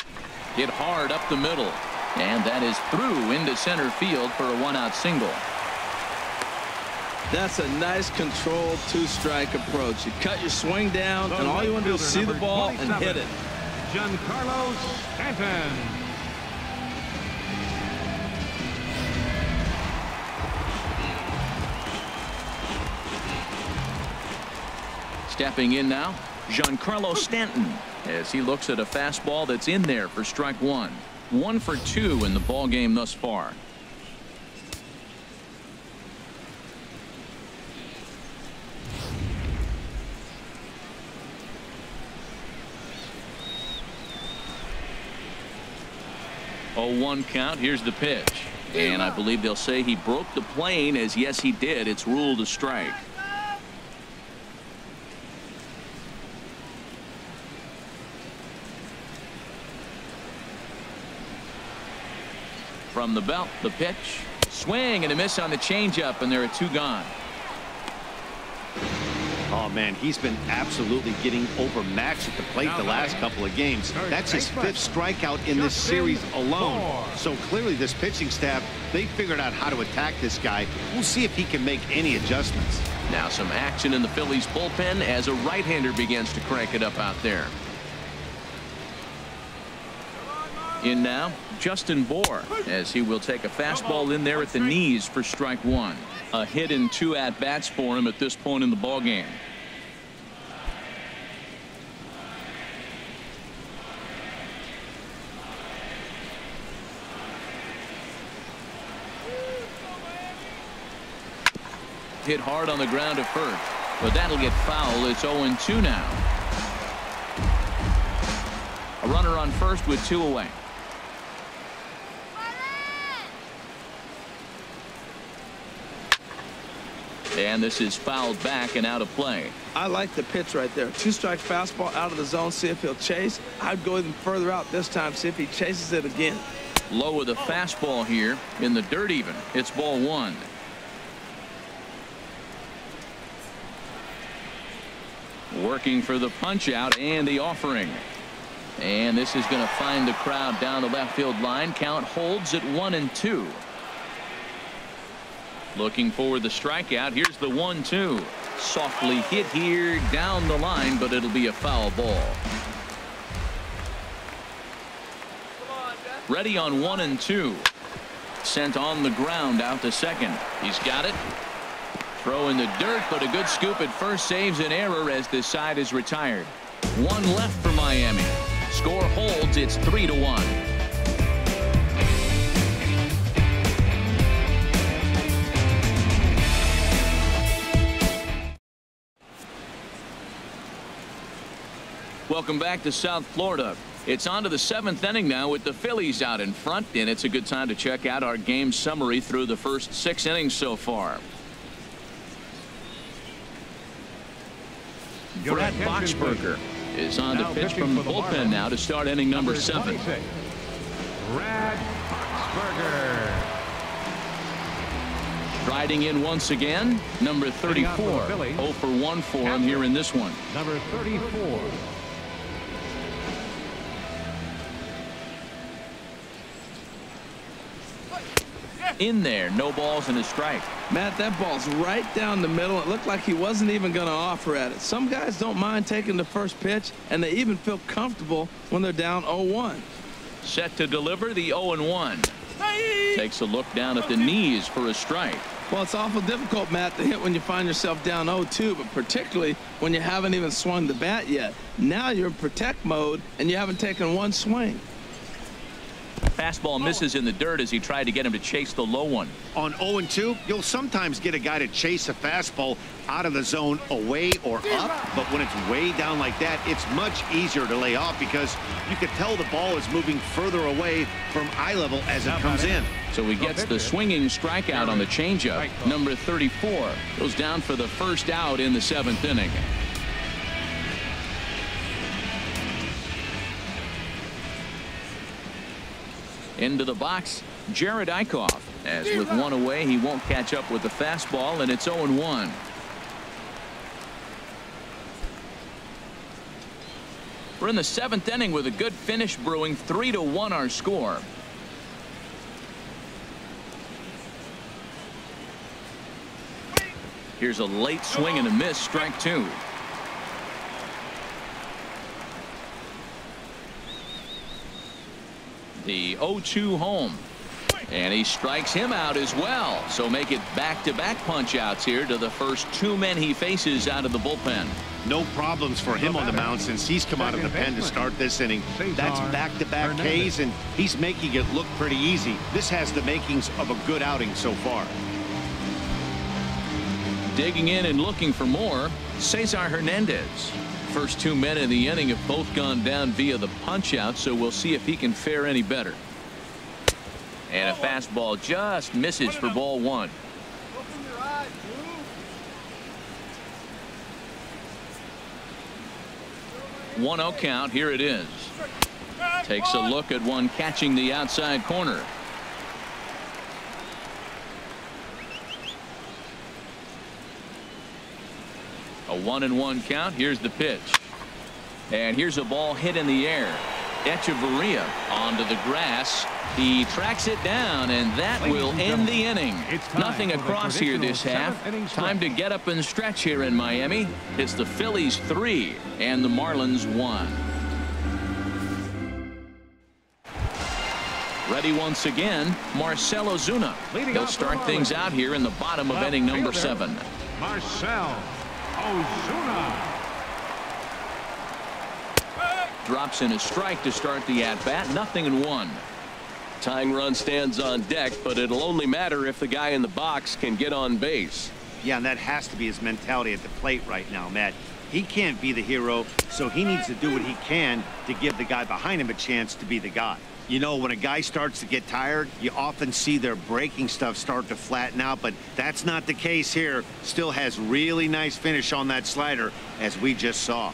Hit hard up the middle. And that is through into center field for a 1-out single. That's a nice controlled 2-strike approach. You cut your swing down, and all you want to do is see the ball and hit it. Giancarlo Stanton. Stepping in now, Giancarlo Stanton, as he looks at a fastball that's in there for strike 1. 1 for 2 in the ball game thus far. Oh, 1 count. Here's the pitch. And I believe they'll say he broke the plane, as yes, he did. It's ruled a strike. From the belt, the pitch. Swing and a miss on the changeup, and there are 2 gone. Oh, man, he's been absolutely getting overmatched at the plate the last couple of games. That's his 5th strikeout in this series alone. So clearly this pitching staff, they figured out how to attack this guy. We'll see if he can make any adjustments. Now some action in the Phillies bullpen as a right-hander begins to crank it up out there. In now, Justin Bour, as he will take a fastball in there at the knees for strike 1. A hit in 2 at-bats for him at this point in the ballgame. Hit hard on the ground to first, but that'll get foul. It's 0-2 now. A runner on first with 2 away. And this is fouled back and out of play. I like the pitch right there. 2-strike fastball out of the zone. See if he'll chase. I'd go even further out this time. See if he chases it again. Low with a fastball here in the dirt even. It's ball 1. Working for the punch out and the offering. And this is going to find the crowd down the left field line. Count holds at 1-2. Looking for the strikeout. Here's the 1-2. Softly hit here down the line, but it'll be a foul ball. Ready on 1-2. Sent on the ground out to second. He's got it. Throw in the dirt, but a good scoop at first saves an error as this side is retired. 1 left for Miami. Score holds. It's 3-1. Welcome back to South Florida. It's on to the 7th inning now with the Phillies out in front, and it's a good time to check out our game summary through the first 6 innings so far. Brett Boxberger is on the pitch from the bullpen now to start inning number 7. Brad Boxberger. Striding in once again, number 34. 0 for 1 for him here in this one. Number 34. In there, no balls and a strike. Matt, that ball's right down the middle. It looked like he wasn't even going to offer at it. Some guys don't mind taking the first pitch, and they even feel comfortable when they're down 0-1. Set to deliver the 0-1. Takes a look down at the knees for a strike. Well, it's awful difficult, Matt, to hit when you find yourself down 0-2, but particularly when you haven't even swung the bat yet. Now you're in protect mode, and you haven't taken one swing. Fastball misses in the dirt as he tried to get him to chase the low one. On 0-2, you'll sometimes get a guy to chase a fastball out of the zone away or up, but when it's way down like that, it's much easier to lay off because you can tell the ball is moving further away from eye level as it comes in. So he gets the swinging strikeout on the changeup. Number 34 goes down for the first out in the 7th inning. Into the box, Jared Eichhoff. As with one away, he won't catch up with the fastball, and it's 0-1. We're in the 7th inning with a good finish brewing. 3-1 our score. Here's a late swing and a miss, strike 2. The 0-2 home. And he strikes him out as well. So make it back-to-back punch-outs here to the first 2 men he faces out of the bullpen. No problems for him on the mound since he's come out of the pen to start this inning. That's back-to-back Ks, and he's making it look pretty easy. This has the makings of a good outing so far. Digging in and looking for more, Cesar Hernandez. First 2 men in the inning have both gone down via the punch-out, so we'll see if he can fare any better. And a fastball just misses for ball 1. 1-0 count. Here it is. Takes a look at one catching the outside corner. A 1-1 count. Here's the pitch. And here's a ball hit in the air. Echeverria onto the grass. He tracks it down, and that will end the inning. Nothing across here this half. Time to get up and stretch here in Miami. It's the Phillies 3 and the Marlins 1. Ready once again, Marcell Ozuna. He'll start things out here in the bottom of inning number 7. Marcell Ozuna. Drops in a strike to start the at-bat. 0-1. Tying run stands on deck, but it'll only matter if the guy in the box can get on base. Yeah, and that has to be his mentality at the plate right now, Matt. He can't be the hero, so he needs to do what he can to give the guy behind him a chance to be the guy. You know, when a guy starts to get tired, you often see their breaking stuff start to flatten out, but that's not the case here. Still has really nice finish on that slider, as we just saw.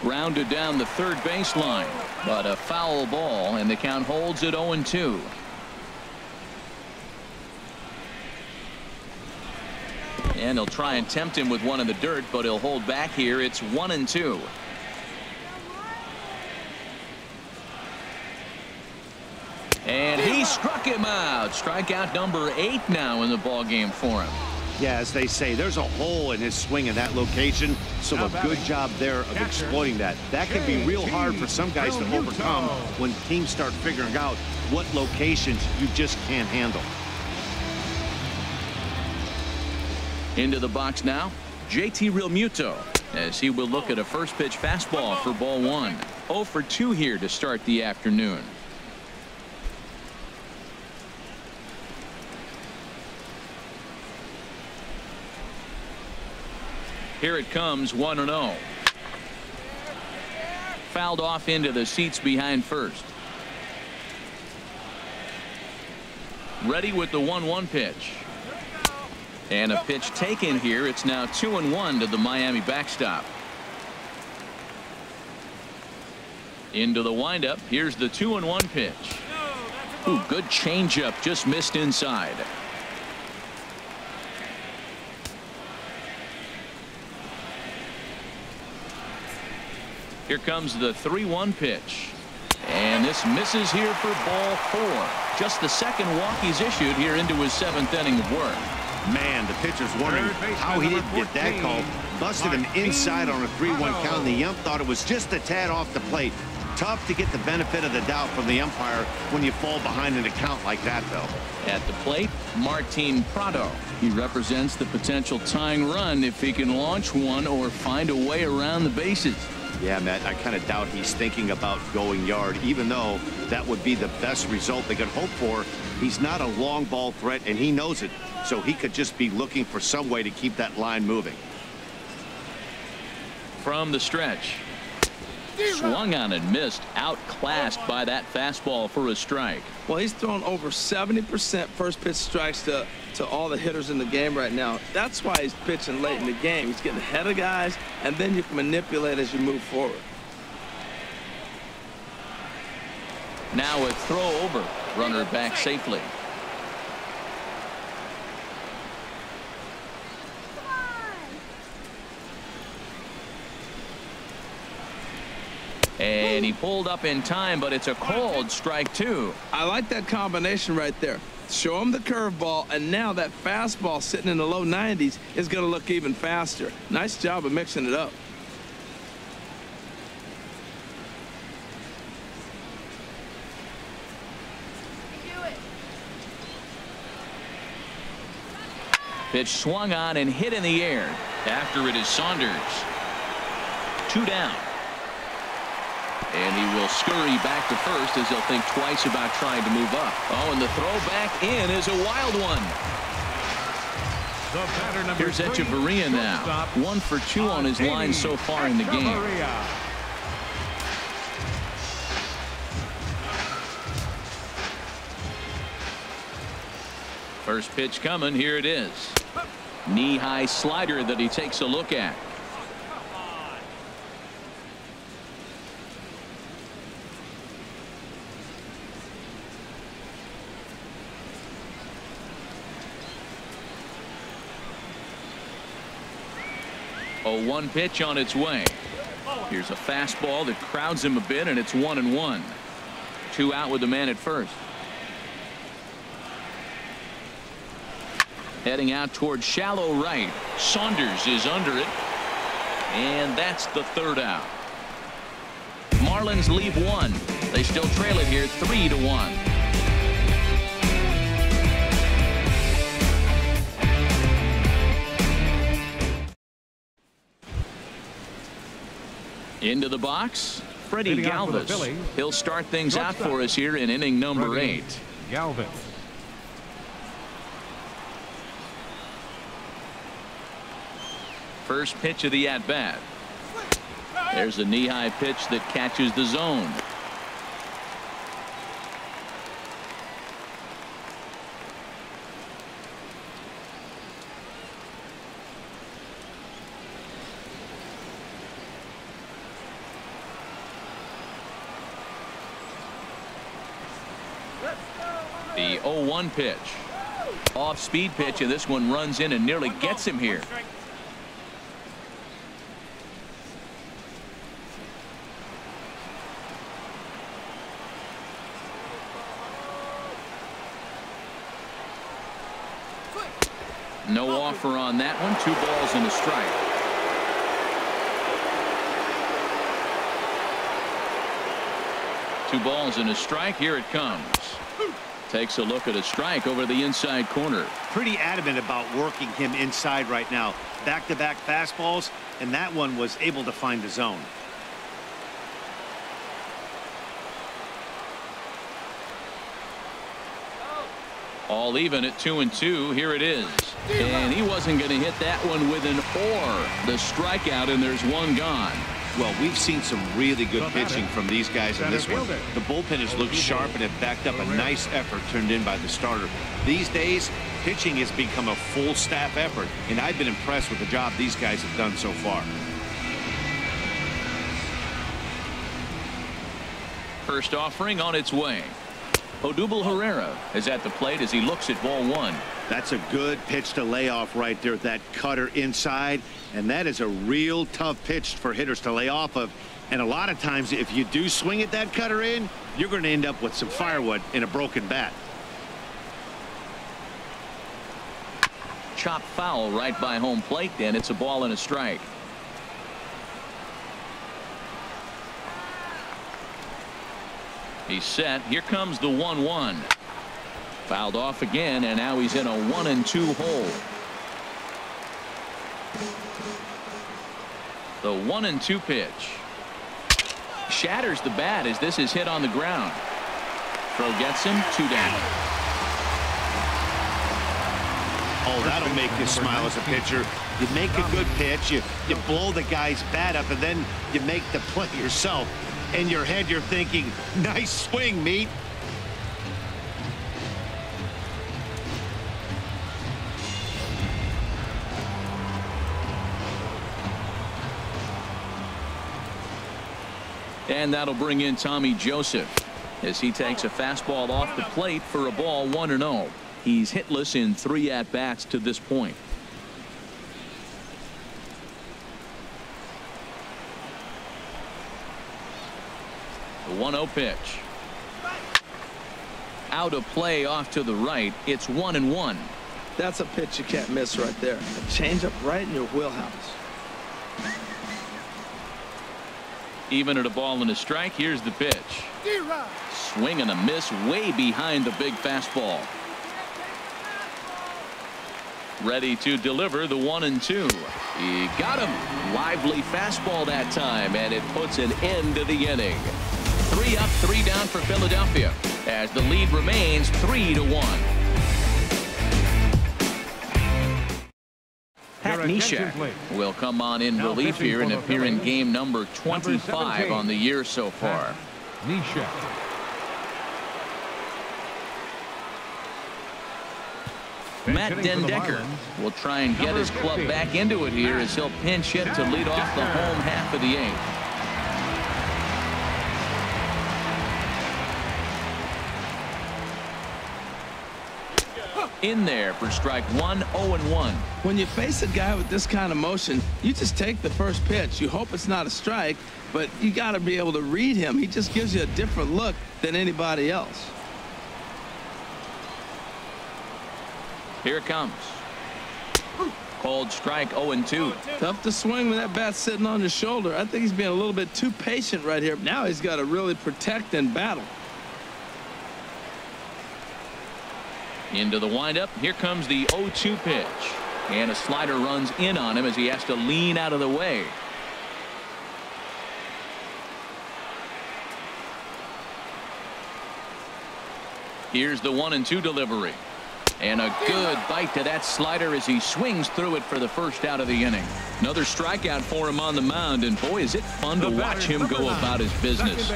Grounded down the third baseline, but a foul ball, and the count holds at 0-2. And he'll try and tempt him with one in the dirt, but he'll hold back here. It's 1-2. And he struck him out. Strikeout number 8 now in the ballgame for him. Yeah, as they say, there's a hole in his swing in that location, so a good job there of exploiting that. That can be real hard for some guys to overcome when teams start figuring out what locations you just can't handle. Into the box now, JT Realmuto, as he will look at a first pitch fastball for ball 1. 0 for 2 here to start the afternoon. Here it comes, 1-0. Fouled off into the seats behind first. Ready with the 1-1 pitch. And a pitch taken here. It's now 2-1 to the Miami backstop. Into the windup. Here's the 2-1 pitch. Ooh, good changeup, just missed inside. Here comes the 3-1 pitch. And this misses here for ball 4. Just the second walk he's issued here into his 7th inning of work. Man, the pitcher's wondering how he didn't get that call. Busted him inside on a 3-1 count, and the ump thought it was just a tad off the plate. Tough to get the benefit of the doubt from the umpire when you fall behind in a count like that, though. At the plate, Martin Prado. He represents the potential tying run if he can launch one or find a way around the bases. Yeah, Matt, I kind of doubt he's thinking about going yard, even though that would be the best result they could hope for. He's not a long ball threat, and he knows it, so he could just be looking for some way to keep that line moving. From the stretch. Swung on and missed. Outclassed by that fastball for a strike. Well, he's thrown over 70% first pitch strikes to all the hitters in the game right now. That's why he's pitching late in the game. He's getting ahead of guys, and then you can manipulate as you move forward. Now a throw over. Runner back safely. And he pulled up in time, but it's a called strike 2. I like that combination right there. Show him the curveball, and now that fastball sitting in the low 90s is going to look even faster. Nice job of mixing it up. Pitch swung on and hit in the air. After it is Saunders. 2 down. And he will scurry back to first as he'll think twice about trying to move up. Oh, and the throw back in is a wild one. Here's Echeverria now. 1 for 2 on his line so far in the game. First pitch coming. Here it is. Knee-high slider that he takes a look at. A 1 pitch on its way. Here's a fastball that crowds him a bit, and it's 1-1. 2 out with the man at first. Heading out toward shallow right. Saunders is under it. And that's the 3rd out. Marlins leave 1. They still trail it here 3-1. Into the box, Freddie Galvis. He'll start things out for us here in inning number 8. Galvis. First pitch of the at-bat. There's a knee-high pitch that catches the zone. The 0-1 pitch. Off-speed pitch, and this one runs in and nearly gets him here. No offer on that one. 2 balls and a strike. Two balls and a strike. Here it comes. Takes a look at a strike over the inside corner. Pretty adamant about working him inside right now. Back-to-back fastballs, and that one was able to find the zone. All even at 2-2. Here it is. And he wasn't going to hit that one with an or. The strikeout, and there's 1 gone. Well, we've seen some really good pitching from these guys in this one. The bullpen has looked sharp and have backed up a nice effort turned in by the starter. These days, pitching has become a full staff effort, and I've been impressed with the job these guys have done so far. First offering on its way. Odubel Herrera is at the plate as he looks at ball 1. That's a good pitch to lay off right there. That cutter inside, and that is a real tough pitch for hitters to lay off of. And a lot of times, if you do swing at that cutter in, you're going to end up with some firewood in a broken bat. Chop foul right by home plate, and it's a ball and a strike. He's set. Here comes the 1-1. Fouled off again, and now he's in a 1-2 hole. The 1-2 pitch. shatters the bat as this is hit on the ground. Throw gets him 2 down. Oh, that'll make you smile as a pitcher. You make a good pitch, you blow the guy's bat up, and then you make the play yourself. In your head, you're thinking, nice swing, meat. And that'll bring in Tommy Joseph as he takes a fastball off the plate for a ball 1-0. He's hitless in 3 at-bats to this point. The 1-0 pitch. Out of play off to the right. It's 1-1. That's a pitch you can't miss right there. A changeup right in your wheelhouse. Even at a ball and a strike, here's the pitch. Swing and a miss way behind the big fastball. Ready to deliver the 1-2. He got him. Lively fastball that time, and it puts an end to the inning. 3 up, 3 down for Philadelphia as the lead remains 3-1. Pat Neshek will come on in relief here and appear in game number 25 on the year so far. Neshek. Matt Den Decker will try and get his club back into it here as he'll pinch hit to lead off the home half of the 8th. In there for strike 1, 0-1. When you face a guy with this kind of motion, you just take the first pitch. You hope it's not a strike, but you got to be able to read him. He just gives you a different look than anybody else. Here it comes. Called strike 0-2. Tough to swing when that bat's sitting on your shoulder. I think he's being a little bit too patient right here. Now he's got to really protect and battle. Into the windup. Here comes the 0-2 pitch. And a slider runs in on him as he has to lean out of the way. Here's the 1-2 delivery. And a good bite to that slider as he swings through it for the first out of the inning. Another strikeout for him on the mound, and boy, is it fun to watch him go about his business.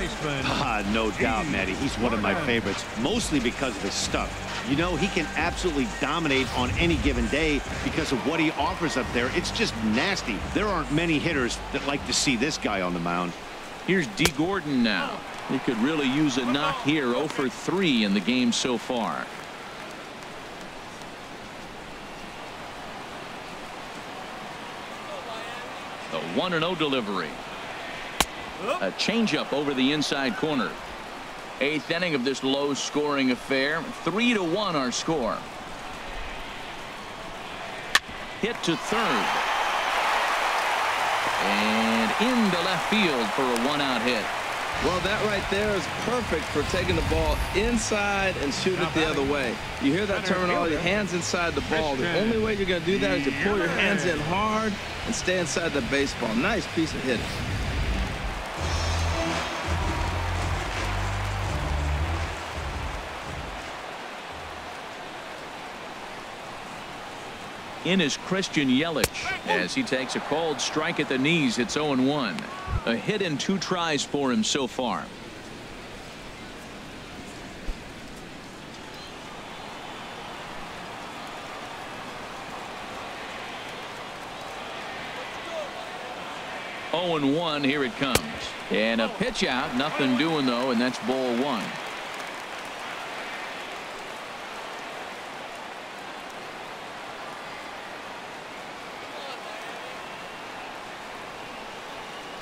No doubt, Matty. He's one of my favorites, mostly because of his stuff. You know, he can absolutely dominate on any given day because of what he offers up there. It's just nasty. There aren't many hitters that like to see this guy on the mound. Here's D. Gordon now. He could really use a knock here. 0 for 3 in the game so far. A 1-0 delivery. A changeup over the inside corner. 8th inning of this low-scoring affair. 3-1 our score. Hit to third. And into left field for a 1-out hit. Well, that right there is perfect for taking the ball inside and shoot it the other way. You hear that terminology, hands inside the ball. The only way you're going to do that is to pull your hands in hard and stay inside the baseball. Nice piece of hitting. In is Christian Yelich as he takes a called strike at the knees. It's 0-1. A hit in 2 tries for him so far. Oh, 0-1. Here it comes. And a pitch out. Nothing doing, though, and that's ball 1.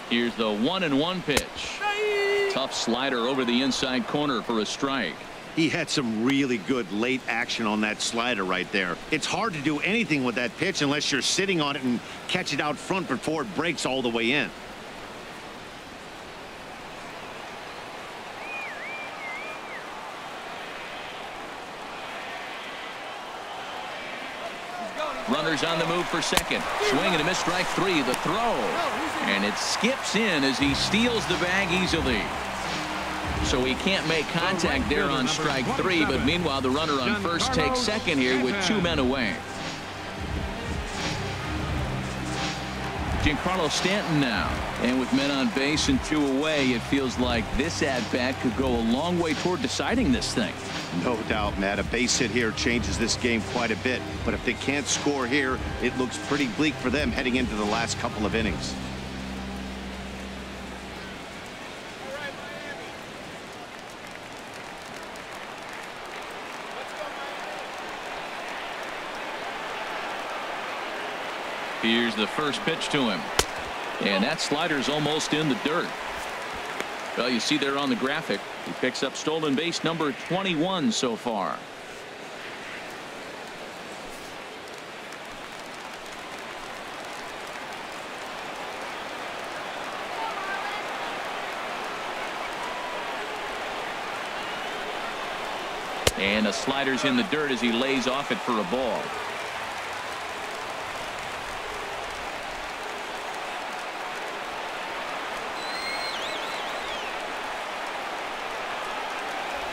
Here's the 1-1 pitch. Tough slider over the inside corner for a strike. He had some really good late action on that slider right there. It's hard to do anything with that pitch unless you're sitting on it and catch it out front before it breaks all the way in. Runners on the move for second. Swing and a miss, strike three. The throw. And it skips in as he steals the bag easily. So he can't make contact there on strike three, but meanwhile the runner on first takes second here with 2 men away. Giancarlo Stanton now. And with men on base and 2 away, it feels like this at-bat could go a long way toward deciding this thing. No doubt, Matt. A base hit here changes this game quite a bit. But if they can't score here, it looks pretty bleak for them heading into the last couple of innings. Here's the first pitch to him. And that slider's almost in the dirt. Well, you see there on the graphic, he picks up stolen base number 21 so far. And the slider's in the dirt as he lays off it for a ball.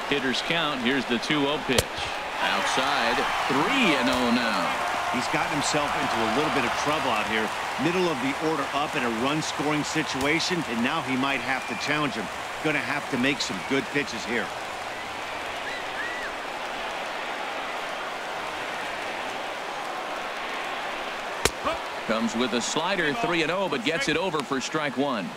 Hitters count. Here's the 2-0 pitch. Outside, 3-0 now. He's gotten himself into a little bit of trouble out here. Middle of the order up in a run-scoring situation, and now he might have to challenge him. Going to have to make some good pitches here. Comes with a slider, 3-0, but gets it over for strike one.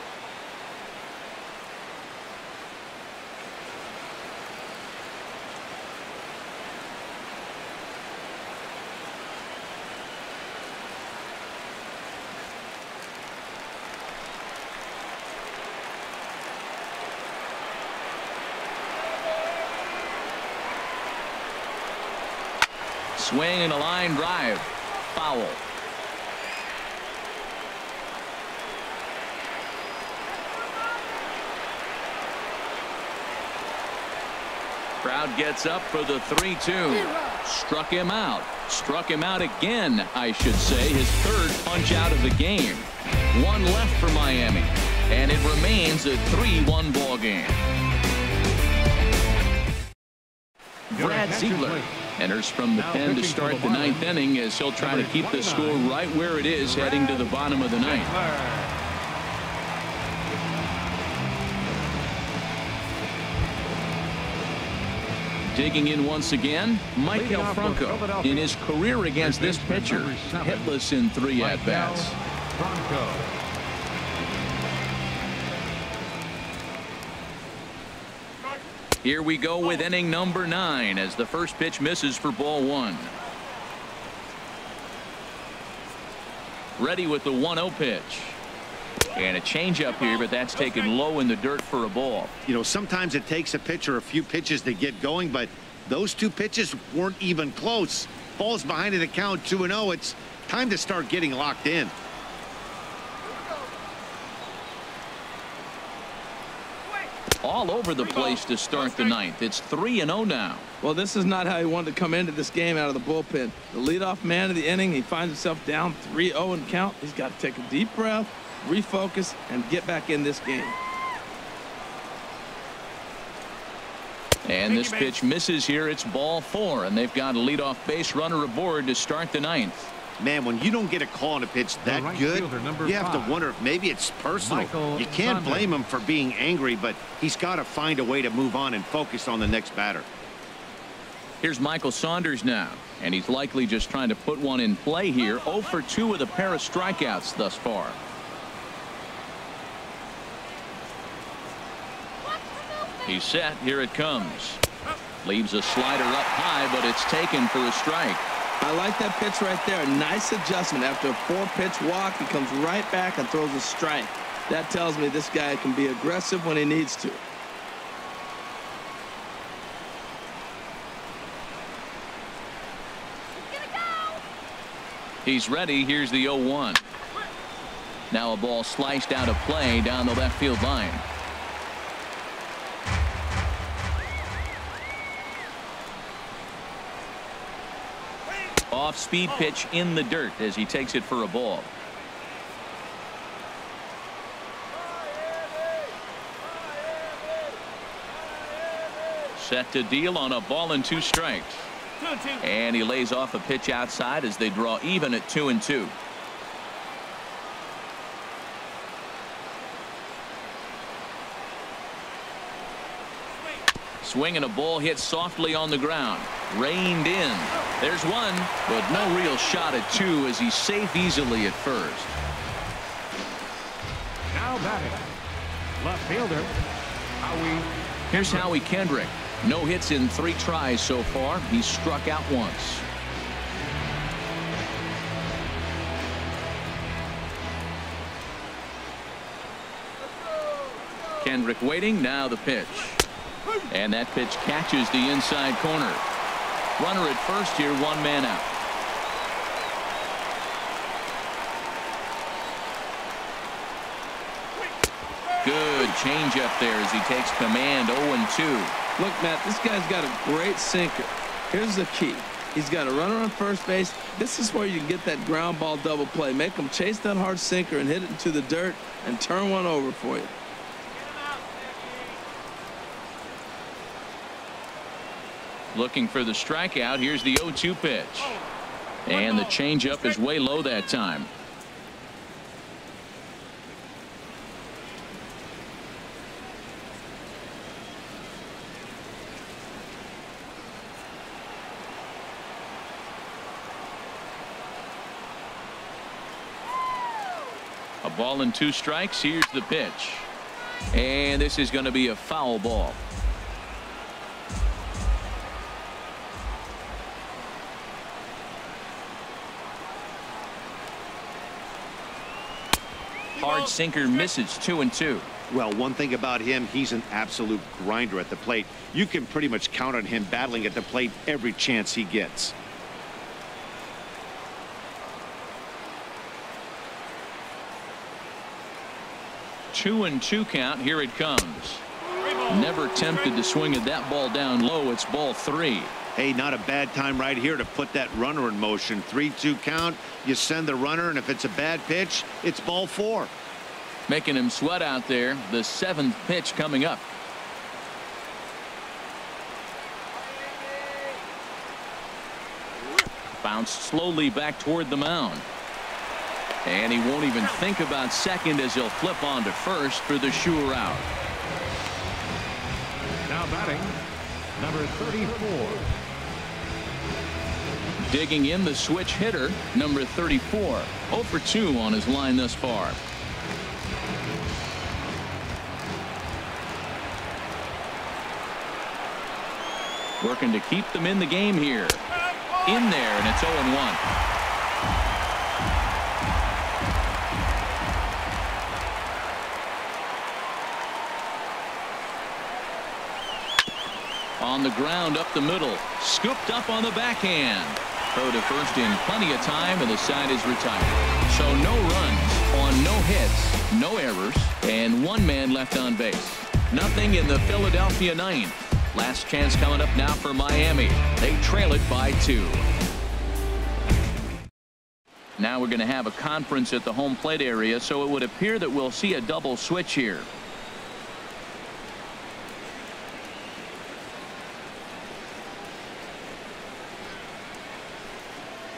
Swing and a line drive. Foul. Crowd gets up for the 3-2. Struck him out. Struck him out again, I should say. His third punch out of the game. 1 left for Miami. And it remains a 3-1 ball game. Brad Ziegler enters from the pen to start the 9th inning as he'll try to keep the score right where it is heading to the bottom of the 9th. Digging in once again, Michael Franco. In his career against this pitcher, hitless in 3 at-bats. Here we go with inning number 9 as the first pitch misses for ball 1. Ready with the 1-0 pitch. And a changeup here, but that's taken low in the dirt for a ball. You know, sometimes it takes a pitcher a few pitches to get going, but those 2 pitches weren't even close. Ball's behind in the count, 2-0. It's time to start getting locked in. All over the place to start the 9th. It's 3-0 now. Well, this is not how he wanted to come into this game out of the bullpen. The leadoff man of the inning, he finds himself down 3-0 in count. He's got to take a deep breath, refocus, and get back in this game. And this pitch misses here. It's ball 4, and they've got a leadoff base runner aboard to start the 9th. Man, when you don't get a call on a pitch that good, you have to wonder if maybe it's personal. You can't blame him for being angry, but he's got to find a way to move on and focus on the next batter. Here's Michael Saunders now, and he's likely just trying to put one in play here. 0 for 2 with a pair of strikeouts thus far. He's set. Here it comes. Leaves a slider up high, but it's taken for a strike. I like that pitch right there. Nice adjustment. After a 4-pitch walk, he comes right back and throws a strike. That tells me this guy can be aggressive when he needs to. He's ready. Here's the 0-1. Now a ball sliced out of play down the left field line. Off-speed pitch in the dirt as he takes it for a ball. Set to deal on a ball and 2 strikes. And he lays off a pitch outside as they draw even at 2-2. Swing and a ball hit softly on the ground. Reined in. There's one, but no real shot at 2 as he's safe easily at first. Now batting, left fielder, Howie. Here's Howie Kendrick. No hits in 3 tries so far. He's struck out once. Kendrick waiting. Now the pitch. And that pitch catches the inside corner. Runner at first here, 1 man out. Good change up there as he takes command. 0-2. Look, Matt, this guy's got a great sinker. Here's the key. He's got a runner on first base. This is where you get that ground ball double play. Make him chase that hard sinker and hit it into the dirt and turn one over for you. Looking for the strikeout. Here's the 0-2 pitch. And the changeup is way low that time. A ball and 2 strikes. Here's the pitch. And this is going to be a foul ball. Hard sinker misses. 2-2. Well, one thing about him, he's an absolute grinder at the plate. You can pretty much count on him battling at the plate every chance he gets. Two and 2 count. Here it comes. Never tempted to swing at that ball down low. It's ball 3. Hey, not a bad time right here to put that runner in motion. 3-2 count. You send the runner, and if it's a bad pitch, it's ball 4. Making him sweat out there. The 7th pitch coming up. Bounced slowly back toward the mound. And he won't even think about second as he'll flip on to first for the sure out. Now batting, number 34. Digging in the switch hitter, number 34. 0 for 2 on his line thus far. Working to keep them in the game here. In there, and it's 0-1. On the ground up the middle. Scooped up on the backhand. Throw to first in plenty of time, and the side is retired. So no runs on no hits, no errors, and 1 man left on base. Nothing in the Philadelphia 9th. Last chance coming up now for Miami. They trail it by 2. Now we're going to have a conference at the home plate area, so it would appear that we'll see a double switch here.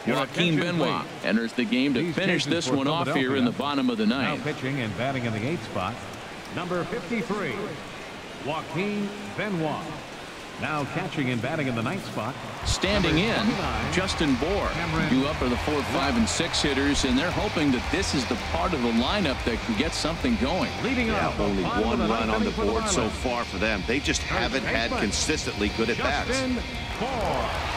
Joaquin Benoit enters the game to finish this one off here in the bottom of the 9th. Now pitching and batting in the 8th spot, number 53, Joaquin Benoit. Now catching and batting in the 9th spot. Standing in, Justin Bohr. Due up are the 4, 5, and 6 hitters, and they're hoping that this is the part of the lineup that can get something going. Leading off, only 1 run on the board so far for them. They just haven't had consistently good at bats. Justin Bohr.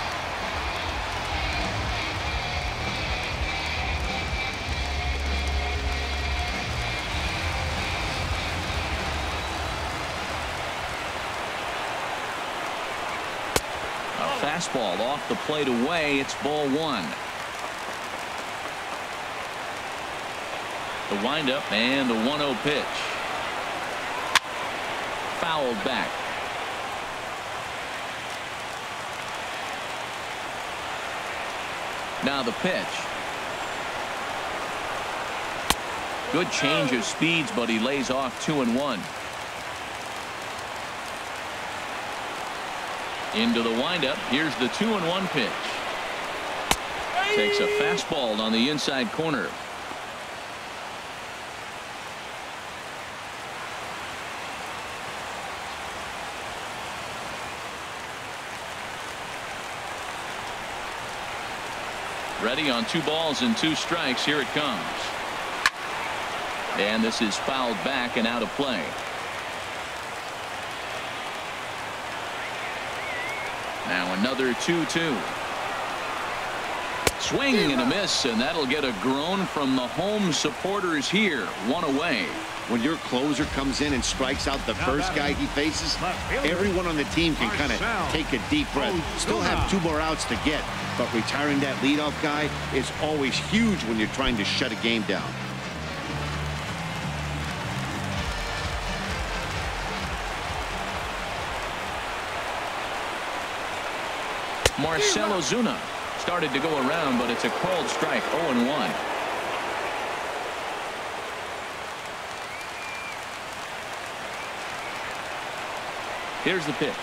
Fastball off the plate away. It's ball 1. The windup and the 1-0 pitch. Fouled back. Now the pitch. Good change of speeds, but he lays off 2-1. Into the windup. Here's the 2-1 pitch. Takes a fastball on the inside corner. Ready on 2 balls and 2 strikes. Here it comes. And this is fouled back and out of play. Now another 2-2. Swing and a miss, and that'll get a groan from the home supporters here. 1 away. When your closer comes in and strikes out the first guy he faces, everyone on the team can kind of take a deep breath. Still have 2 more outs to get, but retiring that leadoff guy is always huge when you're trying to shut a game down. Marcell Ozuna started to go around, but it's a called strike. 0-1. Here's the pitch.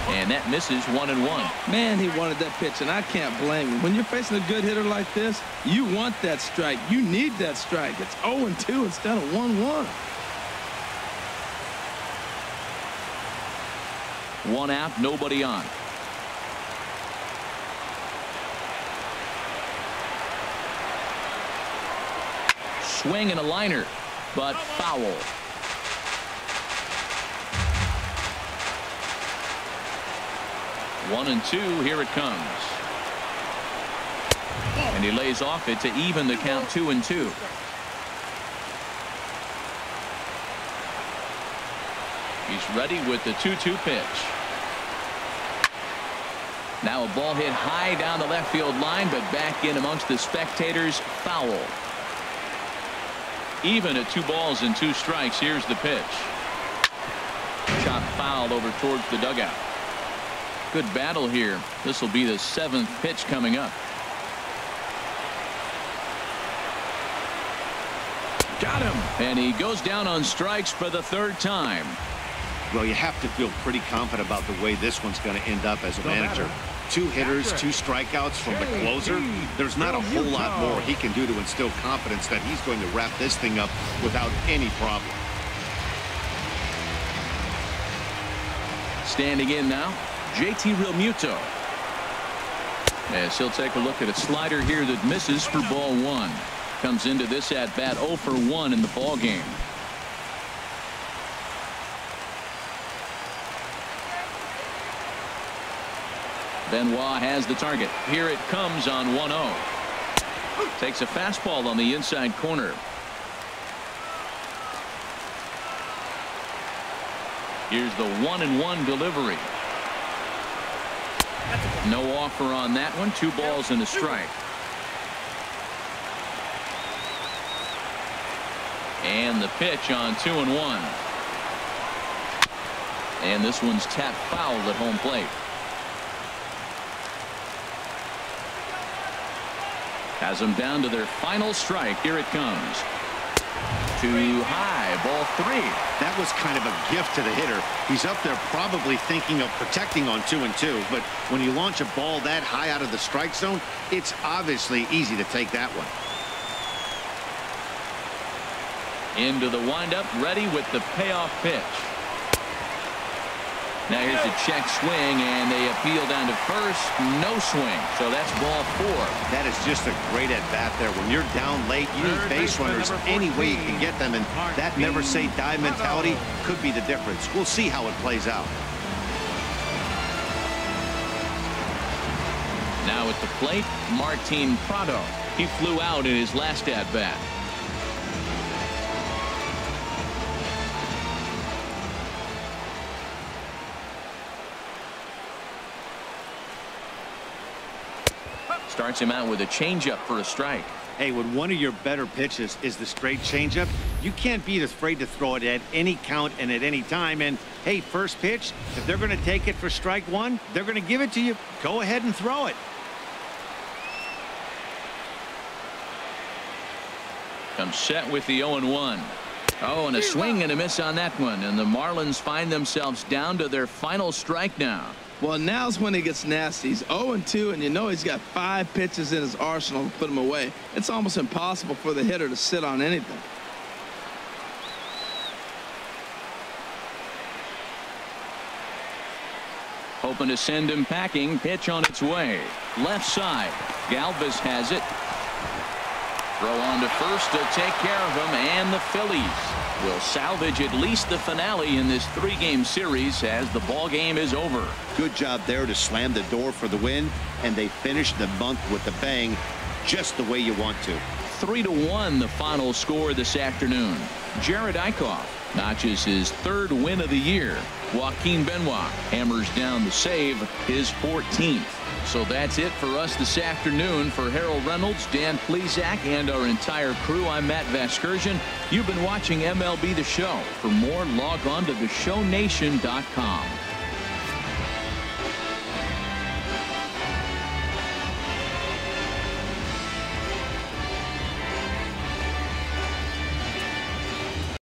And that misses. 1-1. Man, he wanted that pitch, and I can't blame him. When you're facing a good hitter like this, you want that strike. You need that strike. It's 0-2 instead of 1-1. 1 out, nobody on. Swing and a liner, but foul. One and 2. Here it comes. And he lays off it to even the count. 2-2. He's ready with the 2-2 pitch. Now a ball hit high down the left field line, but back in amongst the spectators. Foul. Even at 2 balls and 2 strikes. Here's the pitch. Shot foul over towards the dugout. Good battle here. This will be the 7th pitch coming up. Got him. And he goes down on strikes for the 3rd time. Well, you have to feel pretty confident about the way this one's going to end up as a manager. 2 hitters, 2 strikeouts from the closer. There's not a whole lot more he can do to instill confidence that he's going to wrap this thing up without any problem. Standing in now, JT Realmuto. As he'll take a look at a slider here that misses for ball 1. Comes into this at bat 0 for 1 in the ball game. Benoit has the target. Here it comes on 1-0. Takes a fastball on the inside corner. Here's the 1-1 delivery. No offer on that one. 2 balls and a strike. And the pitch on 2-1. And this one's tapped foul at home plate. Has them down to their final strike. Here it comes. Too high. Ball 3. That was kind of a gift to the hitter. He's up there probably thinking of protecting on 2-2, but when you launch a ball that high out of the strike zone, it's obviously easy to take that one. Into the windup, ready with the payoff pitch. Now here's a check swing, and they appeal down to first. No swing, so that's ball 4. That is just a great at-bat there. When you're down late, you need base runners any way you can get them, and that never-say-die mentality could be the difference. We'll see how it plays out. Now at the plate, Martin Prado. He flew out in his last at-bat. Starts him out with a changeup for a strike. Hey, when one of your better pitches is the straight changeup, You can't be afraid to throw it at any count and at any time. And, hey, first pitch, if they're going to take it for strike one, they're going to give it to you. Go ahead and throw it. Comes set with the 0-1. Oh, and a swing and a miss on that one. And the Marlins find themselves down to their final strike now. Well, now's when he gets nasty. He's 0-2, and you know he's got 5 pitches in his arsenal to put him away. It's almost impossible for the hitter to sit on anything. Hoping to send him packing. Pitch on its way. Left side. Galvis has it. Throw on to first to take care of him, and the Phillies will salvage at least the finale in this 3-game series as the ball game is over. Good job there to slam the door for the win, and they finished the month with a bang, just the way you want to. 3-1 the final score this afternoon. Jared Eichhoff notches his 3rd win of the year. Joaquin Benoit hammers down the save, his 14th. So that's it for us this afternoon. For Harold Reynolds, Dan Plesac, and our entire crew, I'm Matt Vasgersian. You've been watching MLB The Show. For more, log on to theshownation.com.